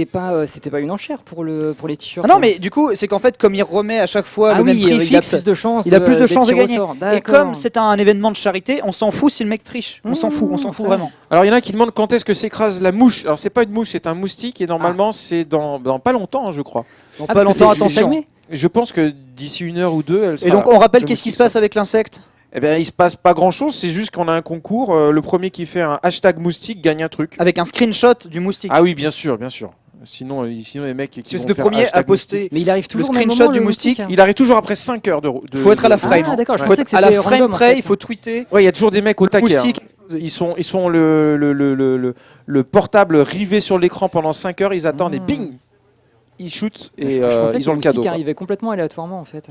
c'était pas une enchère pour les t-shirts. Ah non, mais du coup, c'est qu'en fait, comme il remet à chaque fois Ah le même oui, prix il a fixe, plus de chances. il a plus de d'être chances de tiré au gagner. sort. Et D'accord. comme c'est un événement de charité, on s'en fout si le mec triche. On s'en fout vraiment. Alors, il y en a qui demandent quand est-ce que s'écrase la mouche. Alors, c'est pas une mouche, c'est un moustique. Et normalement, c'est dans pas longtemps, hein, je crois. Donc Ah, pas parce que longtemps, c'est attention. fermé. Je pense que d'ici 1 heure ou 2, elle sera Et donc là. on rappelle Le qu'est-ce qui se moustique passe avec l'insecte. Eh bien, il se passe pas grand chose, c'est juste qu'on a un concours. Le premier qui fait un hashtag moustique gagne un truc. Avec un screenshot du moustique. Ah oui, bien sûr. Sinon les mecs qui C'est vont le faire premier à hashtag poster. Mais il arrive Le toujours au même screenshot moment, du le moustique. hein. Il arrive toujours après 5 heures de. Faut être à la frame. Ah, d'accord, je Faut pensais être que à la c'était frame random, en près, fait. il faut tweeter. Ouais, il y a toujours des mecs au taquet. Moustique. Hein. Ils sont le portable rivé sur l'écran pendant 5 heures, ils attendent et bing, ils shootent et Je pensais ils que ont le cadeau. moustique quoi. arrivait complètement aléatoirement en fait.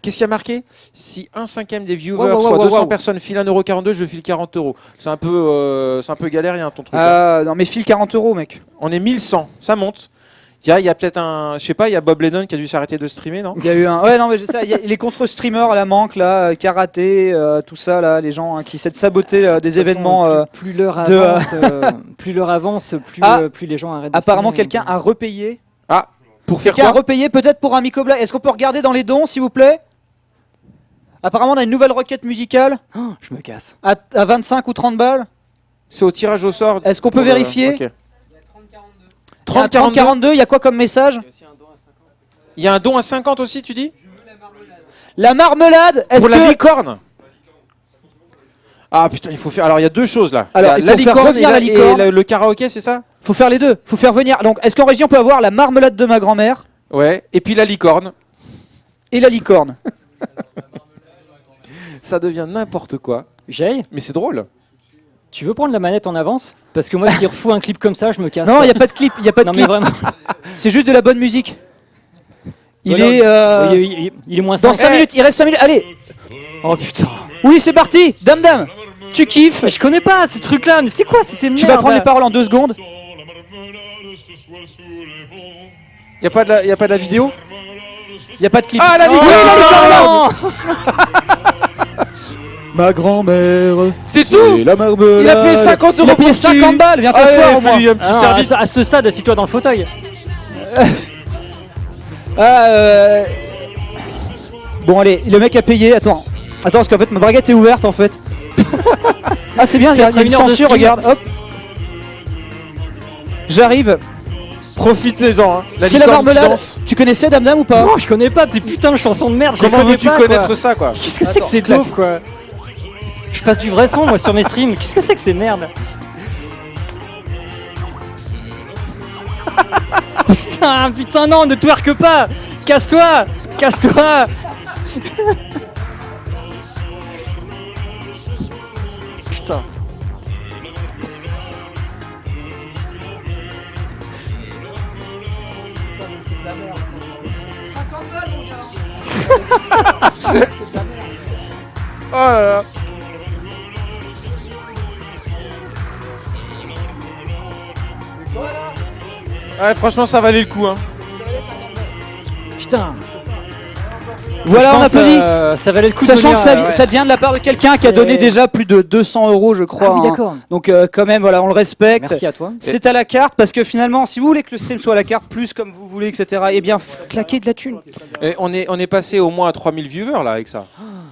Qu'est-ce qui a marqué? Si 1/5 des viewers, Wow, wow, soit wow, 200 wow. personnes, filent 1,42 €, je file 40 €. C'est un peu galérien ton truc. hein. Ah, non, mais file 40 €, mec. On est 1100, ça monte. Il y a peut-être un, je sais pas, il y a Bob Lennon qui a dû s'arrêter de streamer, non? Il y a eu un. Ouais, non, mais il y a les contre-streamers à la manque, là, karaté, tout ça, là, les gens qui essaient de saboter des De toute façon, événements. plus l'heure de- avance, plus les gens arrêtent de Apparemment, streamer, quelqu'un donc, a repayé. Ah, pour faire Quelqu'un a quoi? repayé peut-être pour un Micobla. Est-ce qu'on peut regarder dans les dons, s'il vous plaît? Apparemment, on a une nouvelle requête musicale Oh, je me casse. à 25 ou 30 balles. C'est au tirage au sort. Est-ce qu'on peut pour, vérifier? ok. 30 42, il y a quoi comme message? Il y a un don à 50 aussi, tu dis? La marmelade. Est-ce Pour la que licorne. Ah putain, il faut faire. Alors il y a deux choses là. Alors, Il y il a faut faire revenir la licorne. et le karaoké, c'est ça? faut faire les deux? Faut faire venir. Donc, est-ce qu'en région on peut avoir la marmelade de ma grand-mère Ouais. Et puis la licorne. et la licorne? Ça devient n'importe quoi. Jay, Mais c'est drôle. tu veux prendre la manette en avance? Parce que moi, s'il refou un clip comme ça, je me casse. Non, quoi. il y a pas de clip. Il y a pas de Non, mais clip. vraiment. C'est juste de la bonne musique. Il Voilà. est Il est moins dans 5. 5 minutes. Il reste 5 minutes. Allez. Oh putain. Oui, c'est parti. Dame Dame. Tu kiffes. Mais je connais pas ces trucs-là, mais c'est quoi c'était Tu vas prendre les paroles en 2 secondes. Y a pas de la vidéo? Il y a pas de clip. Ah, la Oui, licorne. la licorne. Ma grand-mère. C'est tout. La marmelade. Il a payé 50 Il a €. payé 50 balles. Viens t'asseoir au moins. un petit service. À ce stade, assis-toi dans le fauteuil. Bon allez, le mec a payé. Attends, parce qu'en fait ma braguette est ouverte en fait. Ah c'est bien, il y a après une une heure de censure, stream. regarde, hop. J'arrive. Profitez-en. Hein. C'est la licorne qui marmelade. danse. Tu connaissais Dame Dame ou pas? Non, je connais pas tes putains de chansons de merde. je les Comment connais veux-tu pas, connaître quoi. ça quoi? Qu'est-ce que c'est que ces taupes quoi? Je passe du vrai son moi sur mes streams. Qu'est-ce que c'est que ces merdes? Putain non, ne twerk pas. Casse-toi. Putain. Oh là là. Ouais, franchement, ça valait le coup. Hein. Putain. Voilà, Je on pense, applaudit. ça valait le coup Sachant de que venir, ça vient de la part de quelqu'un qui a C'est- donné déjà plus de 200 € je crois. Ah oui, hein. d'accord. Donc quand même voilà, on le respecte. Merci à toi. C'est à la carte parce que finalement, si vous voulez que le stream soit à la carte, plus comme vous voulez, etc., eh bien, claquez de la thune. Et on est passé au moins à 3000 viewers là avec ça.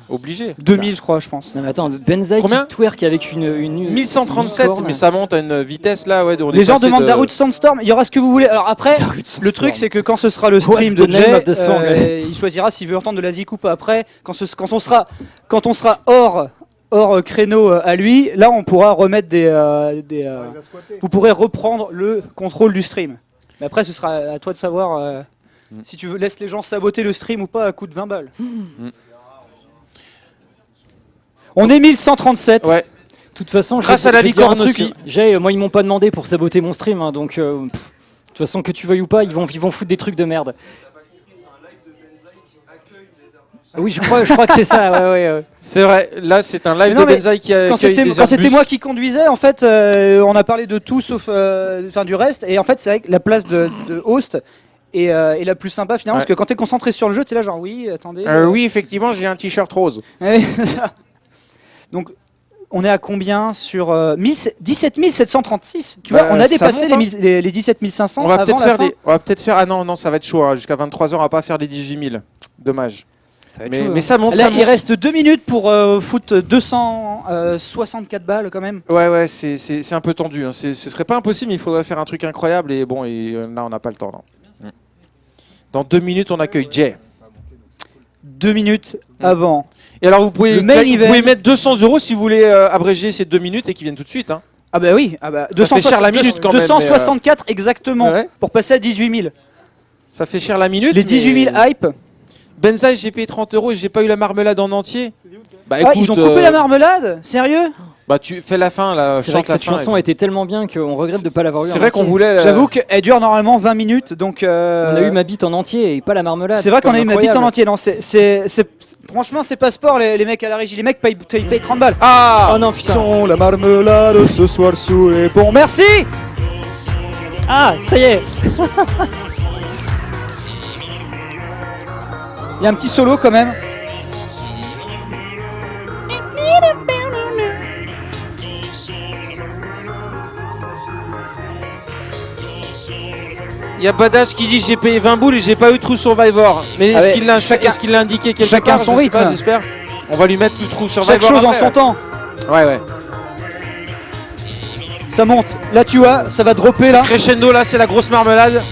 Obligé. 2000, je crois, je pense. Non mais attends, Benzaï Combien qui twerk avec une 1137, licorne. mais ça monte à une vitesse là. Ouais, on est Les gens passé demandent de- Darude Sandstorm, il y aura ce que vous voulez. Alors après, Darude le Sandstorm. truc c'est que quand ce sera le stream What's de the name Jay, of the song, il choisira s'il veut entendre de la zik ou pas. Après, quand on sera hors créneau à lui, là on pourra remettre vous pourrez reprendre le contrôle du stream. Mais après, ce sera à toi de savoir si tu veux laisses les gens saboter le stream ou pas à coup de 20 balles. On est 1137. Ouais. De toute façon, Grâce à la je vais te dire un licorne truc. aussi. Moi ils m'ont pas demandé pour saboter mon stream, hein, donc de toute façon que tu veuilles ou pas, ils vont foutre des trucs de merde. Ah oui, je crois que c'est ça. Ouais. C'est vrai. Là, c'est un live Mais non, de mais Benzaï qui a. Quand c'était moi qui conduisais, en fait, on a parlé de tout sauf du reste. Et en fait, c'est vrai que la place de host est la plus sympa finalement, Ouais. parce que quand t'es concentré sur le jeu, t'es là genre oui, attendez. Oui, effectivement, j'ai un t-shirt rose. Ouais, c'est ça. Donc, on est à combien sur 17 736. Tu vois, Bah, on a ça dépassé monte, les 17 500 On va avant peut-être la faire fin. on va peut-être faire. Ah non, ça va être chaud. Hein. Jusqu'à 23 h on va pas faire les 18 000. Dommage. Ça va être Mais, chaud, mais hein. ça monte. Là, ça il monte. reste 2 minutes pour foutre 264 balles quand même. Ouais, c'est un peu tendu. Hein. Ce serait pas impossible, mais il faudrait faire un truc incroyable. Et bon, là, on n'a pas le temps. Non. Dans 2 minutes, on accueille Jay. 2 minutes avant. Et alors, vous pouvez Le main event. mettre 200 € si vous voulez abréger ces 2 minutes et qu'ils viennent tout de suite. Hein. Ah bah oui, ah bah, Ça fait cher la minute quand même, 264 exactement, Ouais. pour passer à 18 000. Ça fait cher la minute. Les 18 000 hype. Benzaï, j'ai payé 30 € et j'ai pas eu la marmelade en entier. Bah Ah, ils ont coupé la marmelade? Sérieux? Bah tu fais la fin là, C'est vrai chante que la cette fin. chanson était tellement bien qu'on regrette de ne pas l'avoir eu. C'est en vrai qu'on entier. voulait. J'avoue qu'elle dure normalement 20 minutes, donc... On a eu ma bite en entier et pas la marmelade. C'est vrai qu'on a eu ma bite en incroyable. entier, non, franchement c'est pas sport les mecs à la régie, les mecs payent 30 balles. Ah Oh non, putain. Sont la marmelade ce soir sous les ponts. Merci. Ah, ça y est. Il y a un petit solo quand même. Il y a Badass qui dit j'ai payé 20 boules et j'ai pas eu True Survivor. Mais est-ce ouais, qu'il l'a chacun- est-ce qu'il l'a indiqué quelque chacun part? son Je sais rythme. pas, j'espère. On va lui mettre le True Survivor. Chaque chose en après. son temps. Ouais. Ça monte. Là tu vois, ça va dropper là. Crescendo là, c'est la grosse marmelade.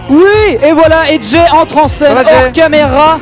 Oui, et voilà, et Jay entre en scène Ça va, Jay hors caméra.